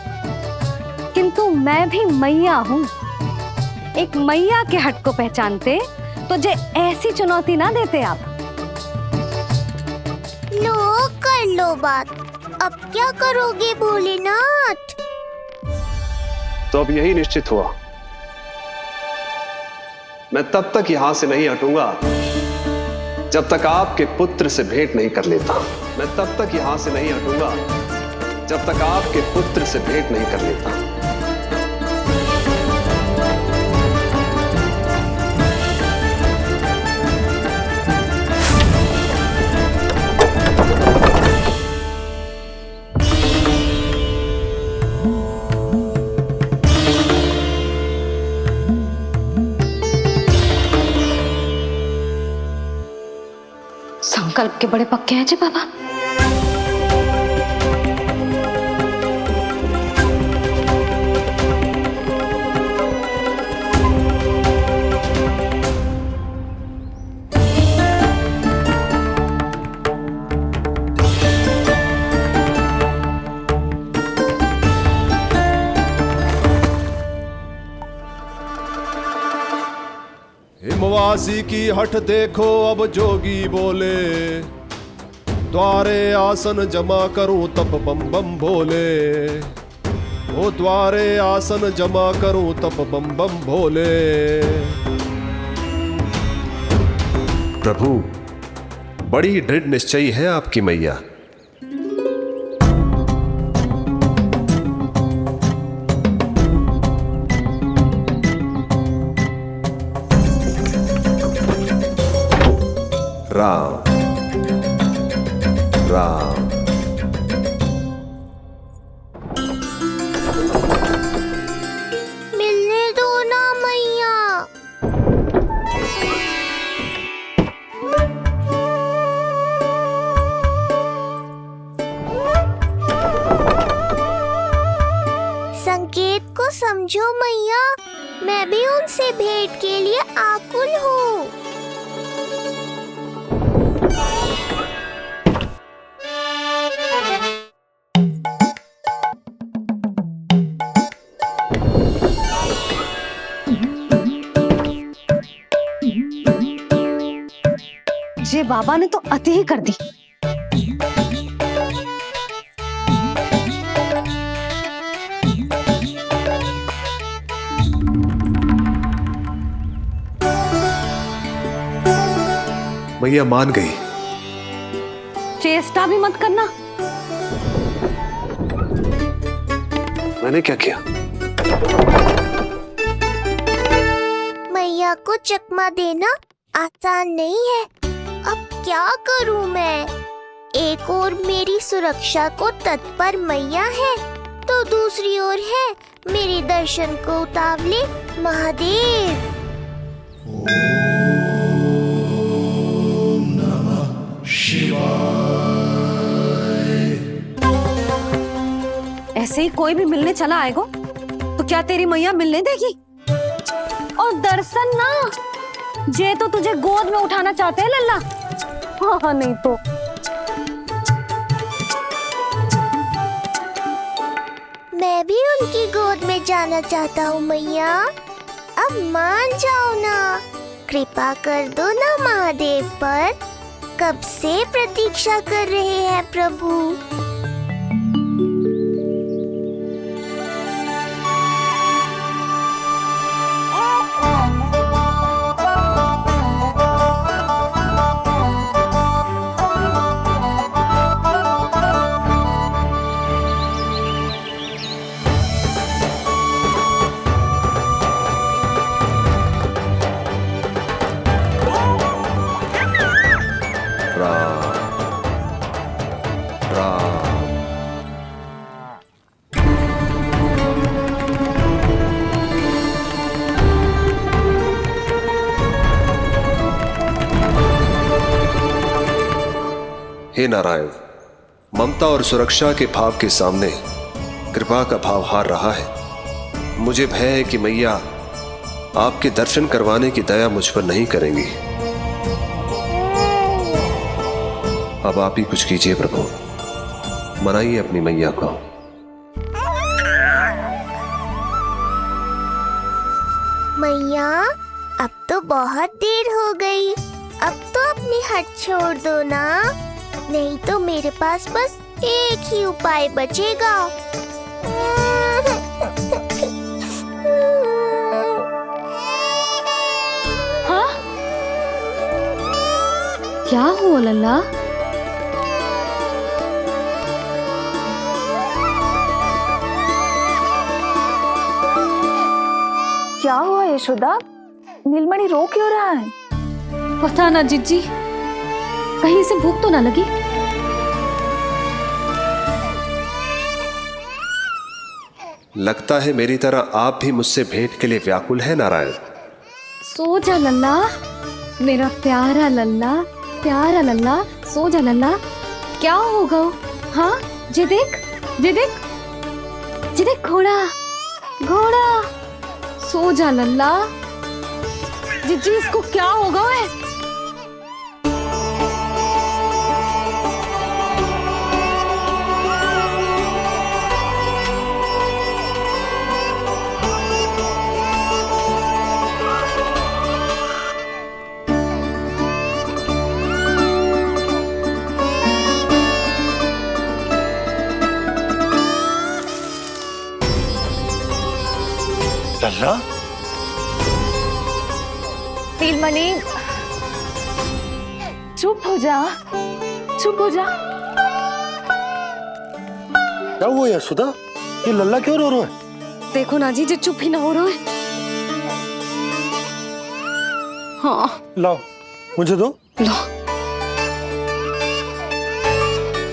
किंतु मैं भी मैया हूँ। एक मैया के हट को पहचानते तो जे ऐसी चुनौती ना देते आप। लो कर लो बात। अब क्या करोगे भोलेनाथ? तो अब यही निश्चित हुआ, मैं तब तक यहां से नहीं हटूंगा जब तक आपके पुत्र से भेंट नहीं कर लेता। मैं तब तक यहां से नहीं हटूंगा जब तक आपके पुत्र से भेंट नहीं कर लेता। संकल्प के बड़े पक्के हैं जी बाबा। हिमवासी की हठ देखो अब जोगी बोले, द्वारे आसन जमा करूं तब बम बम भोले। ओ द्वारे आसन जमा करूं तब बम बम भोले। प्रभु, बड़ी दृढ़ निश्चयी है आपकी मैया। राम राम। मिलने दो ना मैया। संकेत को समझो मैया, मैं भी उनसे भेंट के लिए आकुल हूँ। ये बाबा ने तो अति ही कर दी। मैया मान गई। चेष्टा भी मत करना। मैंने क्या किया? मैया को चकमा देना आसान नहीं है। अब क्या करूं मैं? एक ओर मेरी सुरक्षा को तत्पर मैया है, तो दूसरी ओर है मेरे दर्शन को उतावले महादेव। ऐसे ही कोई भी मिलने चला आएगा तो क्या तेरी मैया मिलने देगी? और दर्शन ना, जे तो तुझे गोद में उठाना चाहते हैं लल्ला। हाँ नहीं तो मैं भी उनकी गोद में जाना चाहता हूँ मैया। अब मान जाओ ना, कृपा कर दो ना महादेव पर। कब से प्रतीक्षा कर रहे हैं प्रभु। हे नारायण, ममता और सुरक्षा के भाव के सामने कृपा का भाव हार रहा है। मुझे भय है कि मैया आपके दर्शन करवाने की दया मुझ पर नहीं करेंगी। अब आप ही कुछ कीजिए प्रभु, मनाइए अपनी मैया को। मैया, अब तो बहुत देर हो गई। अब तो अपनी हट छोड़ दो ना। नहीं तो मेरे पास बस एक ही उपाय बचेगा। हाँ? क्या हुआ लल्ला? क्या हुआ यशोदा? नीलमणि रो क्यों रहा है? पता ना जीजी, कहीं से भूख तो ना लगी। लगता है मेरी तरह आप भी मुझसे भेंट के लिए व्याकुल है नारायण। सो जा लल्ला, मेरा प्यारा लल्ला, प्यारा लल्ला, सो जा लल्ला। क्या होगा? हाँ, जे देख, जे देख, जे देख, घोड़ा, घोड़ा। सो जा लल्ला। जीजी इसको क्या होगा? है लल्ला, नीलमणि, चुप हो जा, चुप हो जा। क्या हुआ यशोदा? ये लल्ला क्यों रो रहा है? देखो ना जीजी, चुप ही ना हो रहा है। हाँ, लाओ, मुझे दो। लो।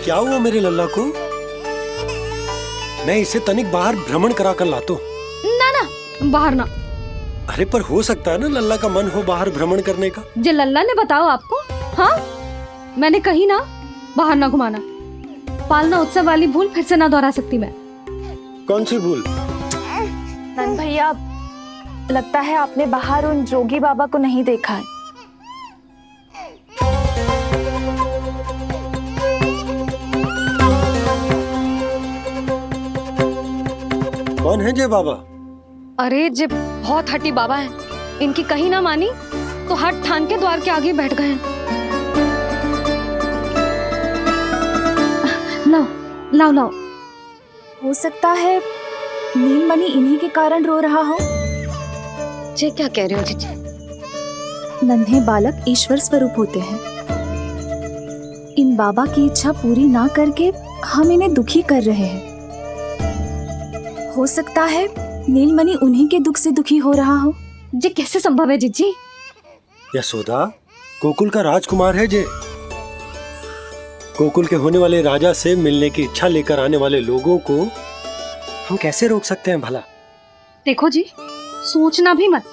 क्या हुआ मेरे लल्ला को? मैं इसे तनिक बाहर भ्रमण करा कर लाता हूँ। ना ना, बाहर ना। अरे पर हो सकता है ना लल्ला का मन हो बाहर भ्रमण करने का। जे लल्ला ने बताओ आपको? हाँ, मैंने कही ना बाहर ना घुमाना। पालना उत्सव वाली भूल फिर से ना दोहरा सकती मैं। कौन सी भूल? नंद भैया, लगता है आपने बाहर उन जोगी बाबा को नहीं देखा है। कौन है जय बाबा? अरे जे बहुत हट्टी बाबा है, इनकी कहीं ना मानी तो हट ठान के द्वार के आगे बैठ गए। लाओ लाओ लाओ। हो सकता है नीलमणि इन्हीं के कारण रो रहा हो। जे क्या कह रहे हो जीजी? नन्हे बालक ईश्वर स्वरूप होते हैं। इन बाबा की इच्छा पूरी ना करके हम इन्हें दुखी कर रहे हैं। हो सकता है नीलमणि उन्हीं के दुख से दुखी हो रहा हो। जे कैसे संभव है जीजी? यशोदा, गोकुल का राजकुमार है जे। गोकुल के होने वाले राजा से मिलने की इच्छा लेकर आने वाले लोगों को हम कैसे रोक सकते हैं भला? देखो जी, सोचना भी मत।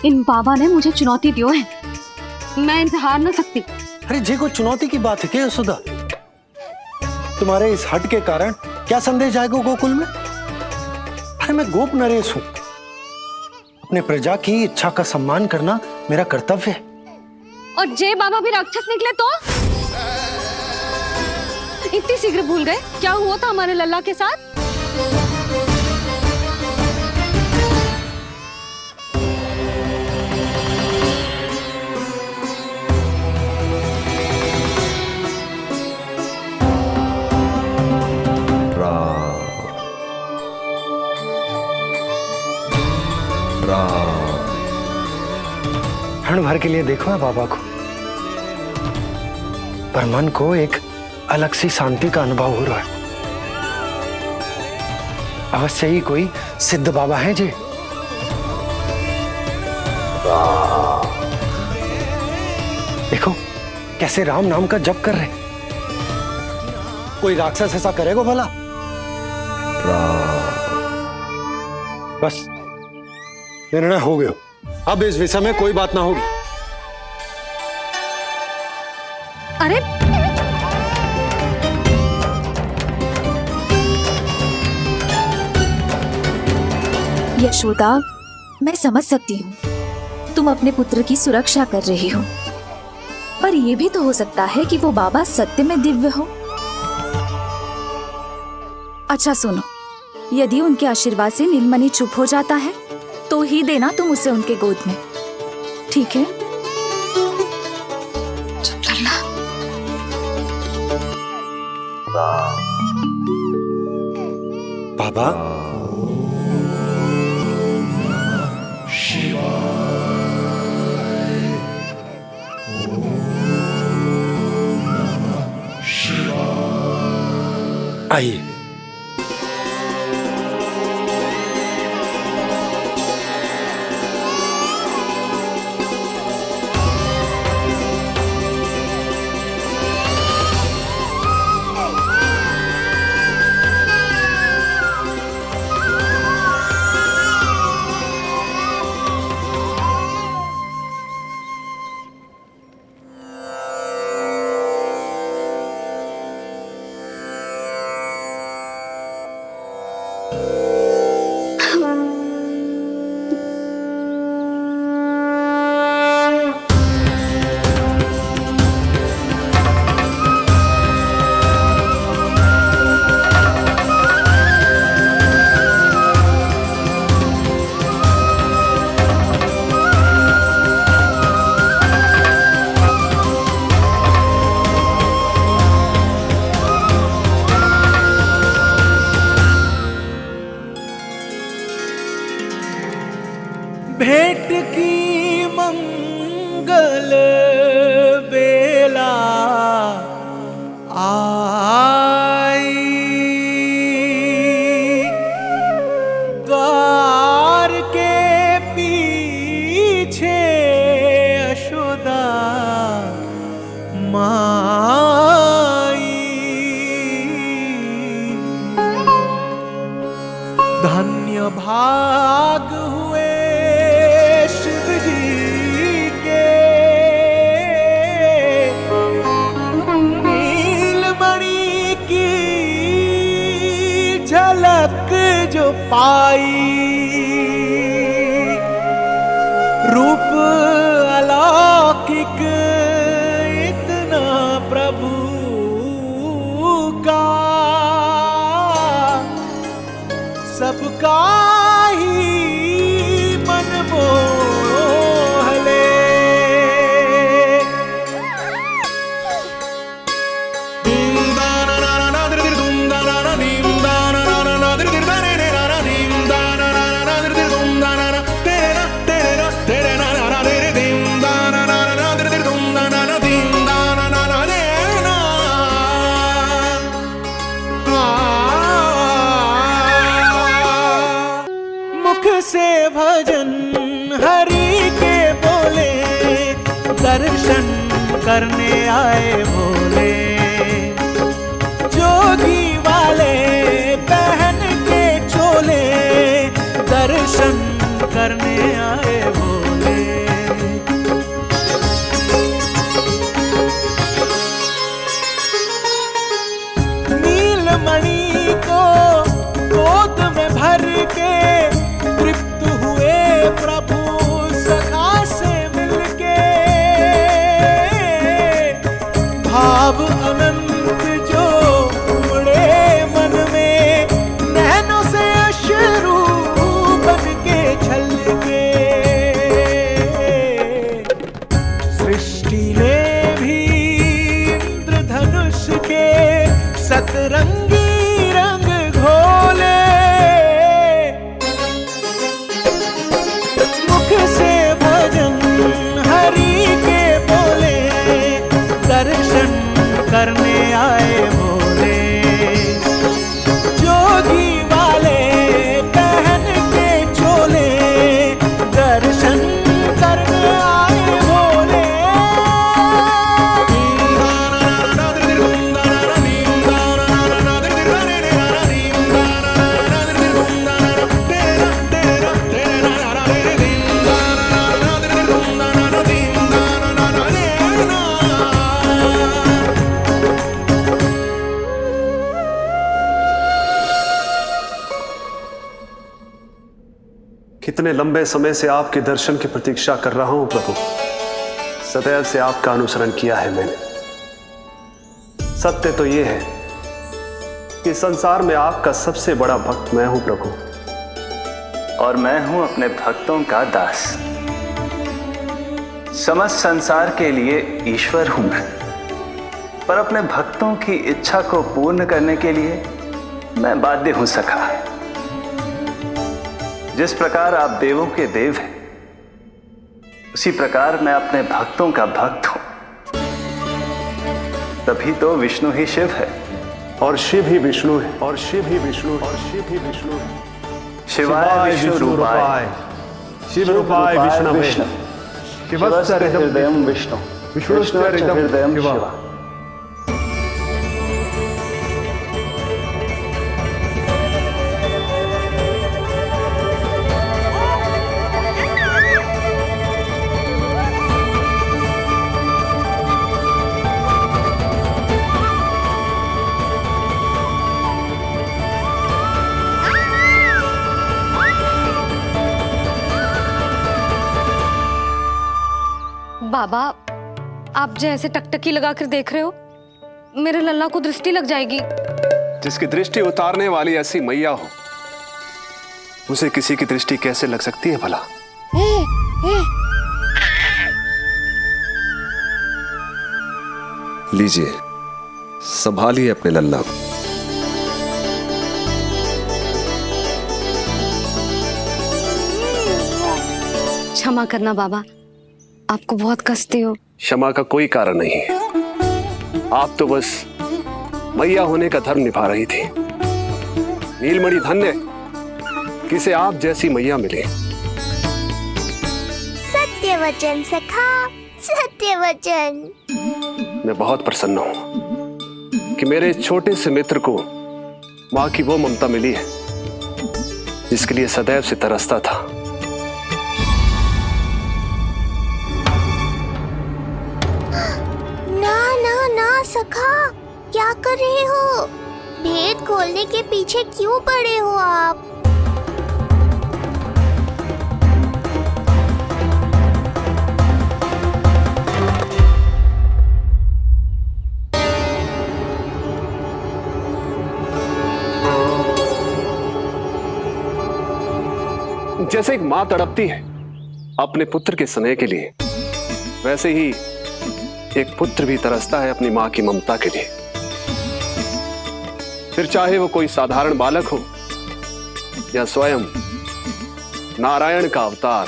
इन बाबा ने मुझे चुनौती दियो है, मैं इनसे हार ना सकती। अरे जे कोई चुनौती की बात है क्या यशोदा? तुम्हारे इस हट के कारण क्या संदेश जाएगा गोकुल में? अरे मैं गोप नरेश हूं। अपने प्रजा की इच्छा का सम्मान करना मेरा कर्तव्य है। और जय बाबा भी राक्षस निकले तो? इतनी शीघ्र भूल गए क्या हुआ था हमारे लल्ला के साथ? क्षण भर के लिए देखो है बाबा को, पर मन को एक अलग सी शांति का अनुभव हो रहा है। अवश्य ही कोई सिद्ध बाबा है जी। देखो कैसे राम नाम का जप कर रहे। कोई राक्षस ऐसा करेगा भला? बस निर्णय हो गया, अब इस विषय में कोई बात ना होगी। अरे यशोदा, मैं समझ सकती हूँ तुम अपने पुत्र की सुरक्षा कर रही हो, पर यह भी तो हो सकता है कि वो बाबा सत्य में दिव्य हो। अच्छा सुनो, यदि उनके आशीर्वाद से नीलमणि चुप हो जाता है तो ही देना तुम उसे उनके गोद में, ठीक है? चुप लल्ला, बाबा आइए। भेंट की मंगल बेला आई, द्वार के पीछे यशोदा माई। धन्य भाग हुए शिव जी के, नीलमणि की झलक जो पाई। रूप अलौकिक इतना प्रभु का, सबका ही मन मोह ले। मुख से भजन हरि के बोले, दर्शन करने आए भोले। जोगी वाले पहन के चोले, दर्शन करने आए भोले। नीलमणि को गोद में भर के तृप्त हुए प्रभु सखा से मिलके। भाव अनंत जो उमड़े मन में, नैनों से अश्रु बन के छलके। सृष्टि ने भी इंद्रधनुष के सतरंगी रंग घोले। मुख से भजन हरि के बोले, दर्शन करने आए भोले। जोगी वाले पहन के चोले, दर्शन करने आए भोले। कितने लंबे समय से आपके दर्शन की प्रतीक्षा कर रहा हूं प्रभु। सदैव से आपका अनुसरण किया है मैंने। सत्य तो यह है कि संसार में आपका सबसे बड़ा भक्त मैं हूं प्रभु, और मैं हूं अपने भक्तों का दास। समस्त संसार के लिए ईश्वर हूं मैं, पर अपने भक्तों की इच्छा को पूर्ण करने के लिए मैं बाध्य हूं सखा। जिस प्रकार आप देवों के देव हैं, उसी प्रकार मैं अपने भक्तों का भक्त हूं। तभी तो विष्णु ही शिव है, और शिव ही विष्णु है, और शिव ही विष्णु है, और शिव ही विष्णु है। शिवाय विष्णु रूपाय, शिव रूपाय विष्णवे, शिवस्य हृदयं विष्णु, विष्णुश्च हृदयं शिव। बाबा, आप जो ऐसे टकटकी लगाकर देख रहे हो, मेरे लल्ला को दृष्टि लग जाएगी। जिसकी दृष्टि उतारने वाली ऐसी मैया हो, उसे किसी की दृष्टि कैसे लग सकती है भला? लीजिए, संभालिए अपने लल्ला को। क्षमा करना बाबा, आपको बहुत कष्ट हो। क्षमा का कोई कारण नहीं है। आप तो बस मैया होने का धर्म निभा रही थी। नीलमणि धन्य किसे आप जैसी मैया मिले। सत्य वचन सखा, सत्य वचन। मैं बहुत प्रसन्न हूं कि मेरे छोटे से मित्र को माँ की वो ममता मिली है जिसके लिए सदैव से तरसता था। सखा, क्या कर रहे हो? भेद खोलने के पीछे क्यों पड़े हो आप? जैसे एक माँ तड़पती है अपने पुत्र के स्नेह के लिए, वैसे ही एक पुत्र भी तरसता है अपनी मां की ममता के लिए। फिर चाहे वो कोई साधारण बालक हो या स्वयं नारायण का अवतार।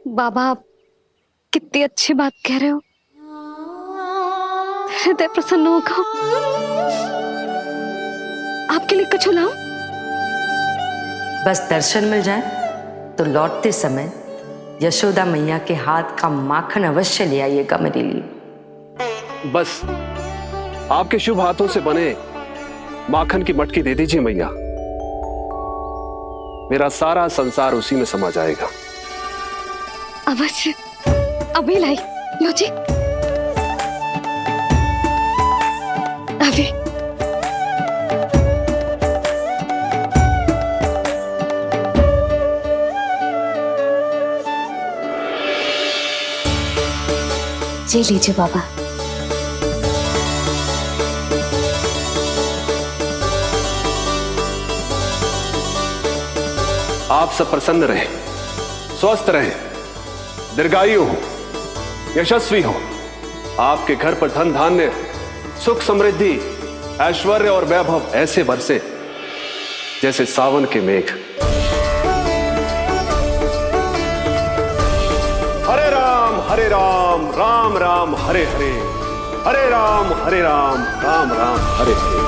बाबा, आप कितनी अच्छी बात कह रहे हो। हृदय प्रसन्न होगा। आपके लिए कुछ लाऊं? बस दर्शन मिल जाए तो लौटते समय यशोदा मैया के हाथ का माखन अवश्य ले आइएगा मेरे लिए। बस आपके शुभ हाथों से बने माखन की मटकी दे दीजिए मैया, मेरा सारा संसार उसी में समा जाएगा। अवश्य, अभी लाई। लो जी, अभी। जी लीजिए बाबा। आप सब प्रसन्न रहे, स्वस्थ रहे, दीर्घायु हो, यशस्वी हो। आपके घर पर धन धान्य, सुख समृद्धि, ऐश्वर्य और वैभव ऐसे बरसे जैसे सावन के मेघ। हरे राम, राम राम हरे हरे, हरे राम, राम राम हरे हरे।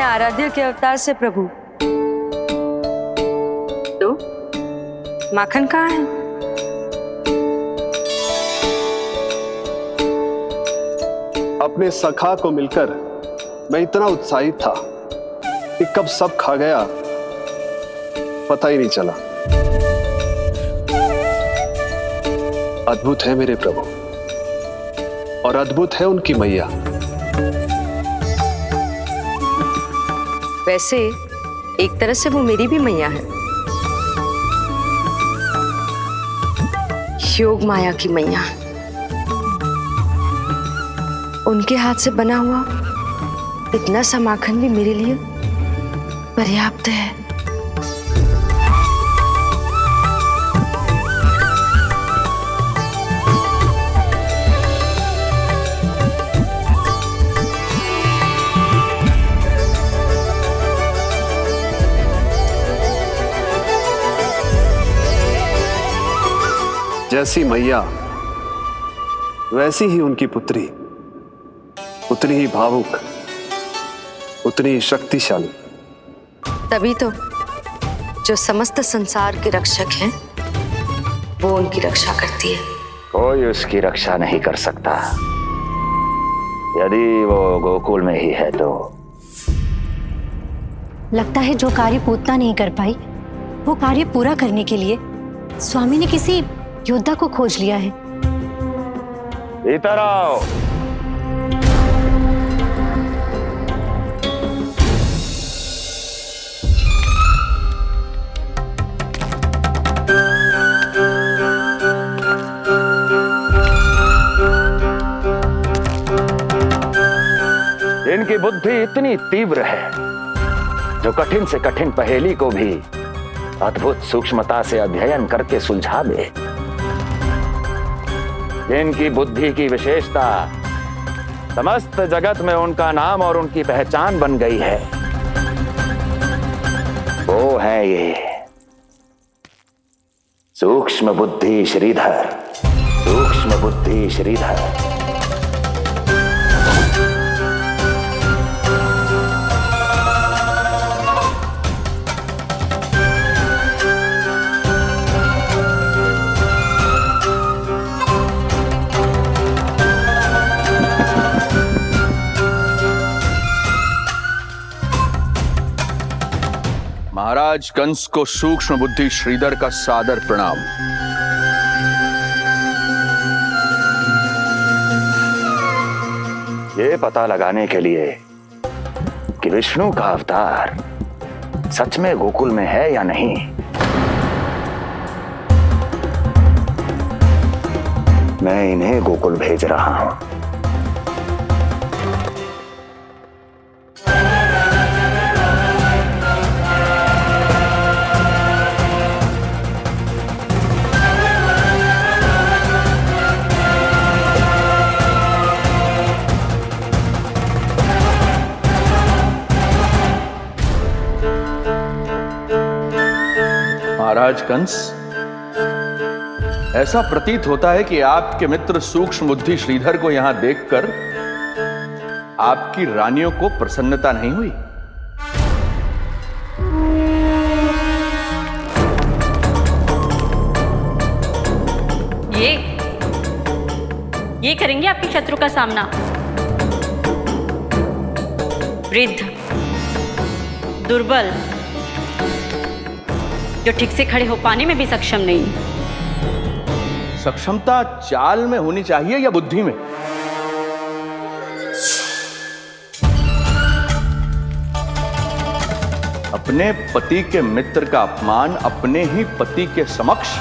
आराध्य के अवतार से प्रभु। तो माखन कहाँ है? अपने सखा को मिलकर मैं इतना उत्साहित था कि कब सब खा गया पता ही नहीं चला। अद्भुत है मेरे प्रभु और अद्भुत है उनकी मैया। वैसे एक तरह से वो मेरी भी मैया है, योग माया की मैया। उनके हाथ से बना हुआ इतना सा माखन भी मेरे लिए पर्याप्त है। जैसी मैया वैसी ही उनकी पुत्री, उतनी ही भावुक, उतनी ही शक्तिशाली। तभी तो जो समस्त संसार के रक्षक हैं वो उनकी रक्षा करती है। कोई उसकी रक्षा नहीं कर सकता। यदि वो गोकुल में ही है तो। लगता है जो कार्य पूतना नहीं कर पाई वो कार्य पूरा करने के लिए स्वामी ने किसी योद्धा को खोज लिया है। इधर आओ। इनकी बुद्धि इतनी तीव्र है जो कठिन से कठिन पहेली को भी अद्भुत सूक्ष्मता से अध्ययन करके सुलझा दे। इनकी बुद्धि की विशेषता समस्त जगत में उनका नाम और उनकी पहचान बन गई है। वो है ये सूक्ष्म बुद्धि श्रीधर, सूक्ष्म बुद्धि श्रीधर। महाराज कंस को सूक्ष्म बुद्धि श्रीधर का सादर प्रणाम। ये पता लगाने के लिए कि विष्णु का अवतार सच में गोकुल में है या नहीं, मैं इन्हें गोकुल भेज रहा हूं। महाराज कंस, ऐसा प्रतीत होता है कि आपके मित्र सूक्ष्म बुद्धि श्रीधर को यहां देखकर आपकी रानियों को प्रसन्नता नहीं हुई। ये करेंगे आपके शत्रु का सामना। वृद्ध, दुर्बल, जो ठीक से खड़े हो पाने में भी सक्षम नहीं। सक्षमता चाल में होनी चाहिए या बुद्धि में? अपने पति के मित्र का अपमान अपने ही पति के समक्ष,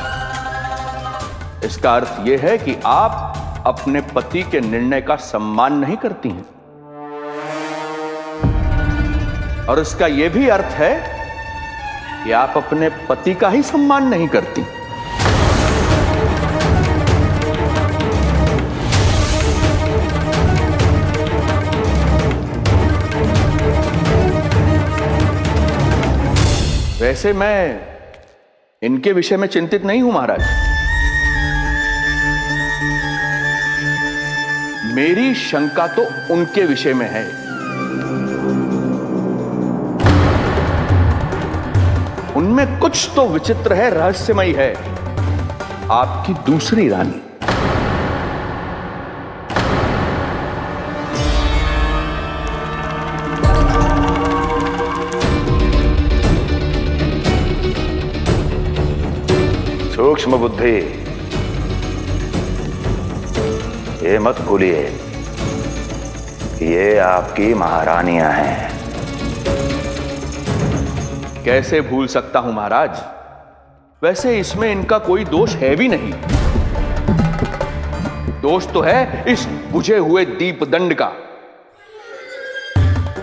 इसका अर्थ यह है कि आप अपने पति के निर्णय का सम्मान नहीं करती हैं। और इसका यह भी अर्थ है कि आप अपने पति का ही सम्मान नहीं करती। वैसे मैं इनके विषय में चिंतित नहीं हूं महाराज। मेरी शंका तो उनके विषय में है। उनमें कुछ तो विचित्र है, रहस्यमयी है। आपकी दूसरी रानी। सूक्ष्म बुद्धि, ये मत भूलिए कि ये आपकी महारानियां हैं। कैसे भूल सकता हूं महाराज? वैसे इसमें इनका कोई दोष है भी नहीं। दोष तो है इस बुझे हुए दीपदंड का।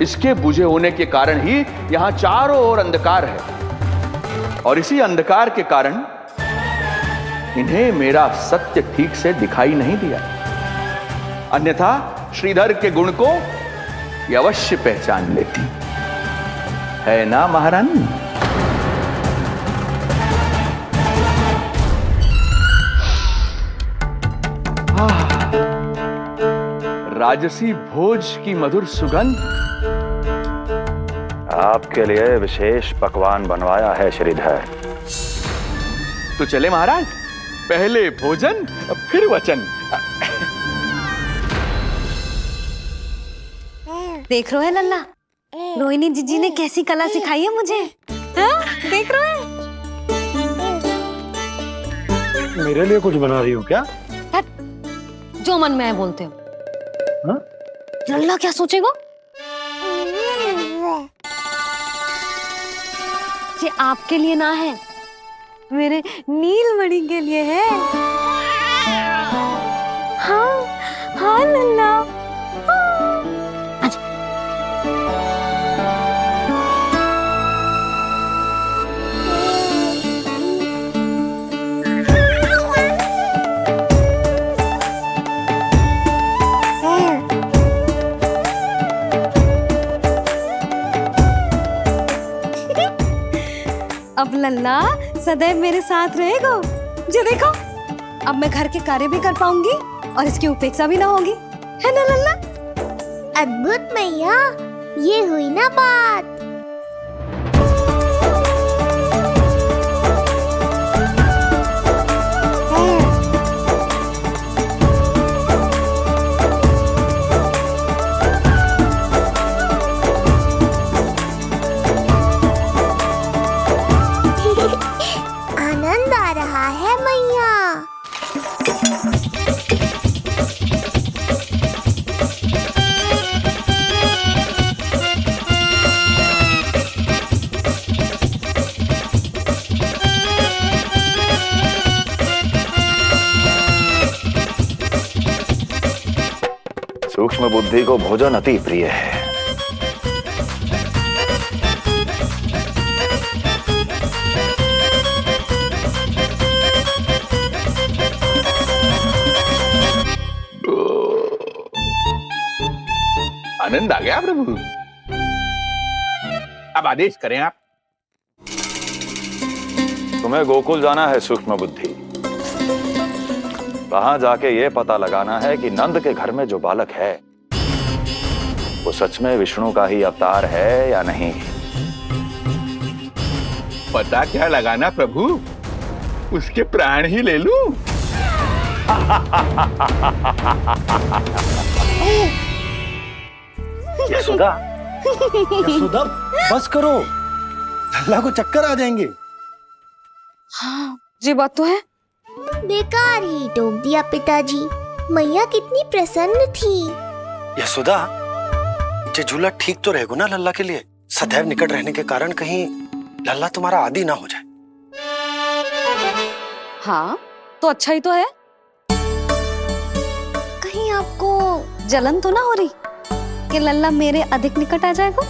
इसके बुझे होने के कारण ही यहां चारों ओर अंधकार है, और इसी अंधकार के कारण इन्हें मेरा सत्य ठीक से दिखाई नहीं दिया। अन्यथा श्रीधर के गुण को ये अवश्य पहचान लेती, है ना महारानी? राजसी भोज की मधुर सुगंध। आपके लिए विशेष पकवान बनवाया है श्रीधर। तो चले महाराज, पहले भोजन फिर वचन। देख रहे हो लल्ला, रोहिणी जीजी ने कैसी कला सिखाई है मुझे। हाँ? देख रहे हो? मेरे लिए कुछ बना रही हो क्या? जो मन में है बोलते हो। हाँ? लल्ला क्या सोचेगा? ये आपके लिए ना है, मेरे नीलमणि के लिए है। हाँ हाँ लल्ला। अब लल्ला सदैव मेरे साथ रहेगा। जो देखो, अब मैं घर के कार्य भी कर पाऊंगी और इसकी उपेक्षा भी ना होगी, है ना लल्ला? अद्भुत मैया, ये हुई ना बात। आनंद आ रहा है मैया। सूक्ष्म बुद्धि को भोजन अति प्रिय है। आनंद आ गया प्रभु। अब आदेश करें आप। तुम्हें गोकुल जाना है सूक्ष्म बुद्धि। वहां जाके ये पता लगाना है कि नंद के घर में जो बालक है वो सच में विष्णु का ही अवतार है या नहीं। पता क्या लगाना प्रभु? उसके प्राण ही ले लूं। यशोदा, यशोदा, बस करो, लल्ला को चक्कर आ जाएंगे। हाँ, ये बात तो है। बेकार ही टोक दिया पिताजी। मैया कितनी प्रसन्न थी। यशोदा, ये झूला ठीक तो रहेगा ना लल्ला के लिए? सदैव निकट रहने के कारण कहीं लल्ला तुम्हारा आदी ना हो जाए। हाँ, तो अच्छा ही तो है। कहीं आपको जलन तो ना हो रही कि लल्ला मेरे अधिक निकट आ जाएगा?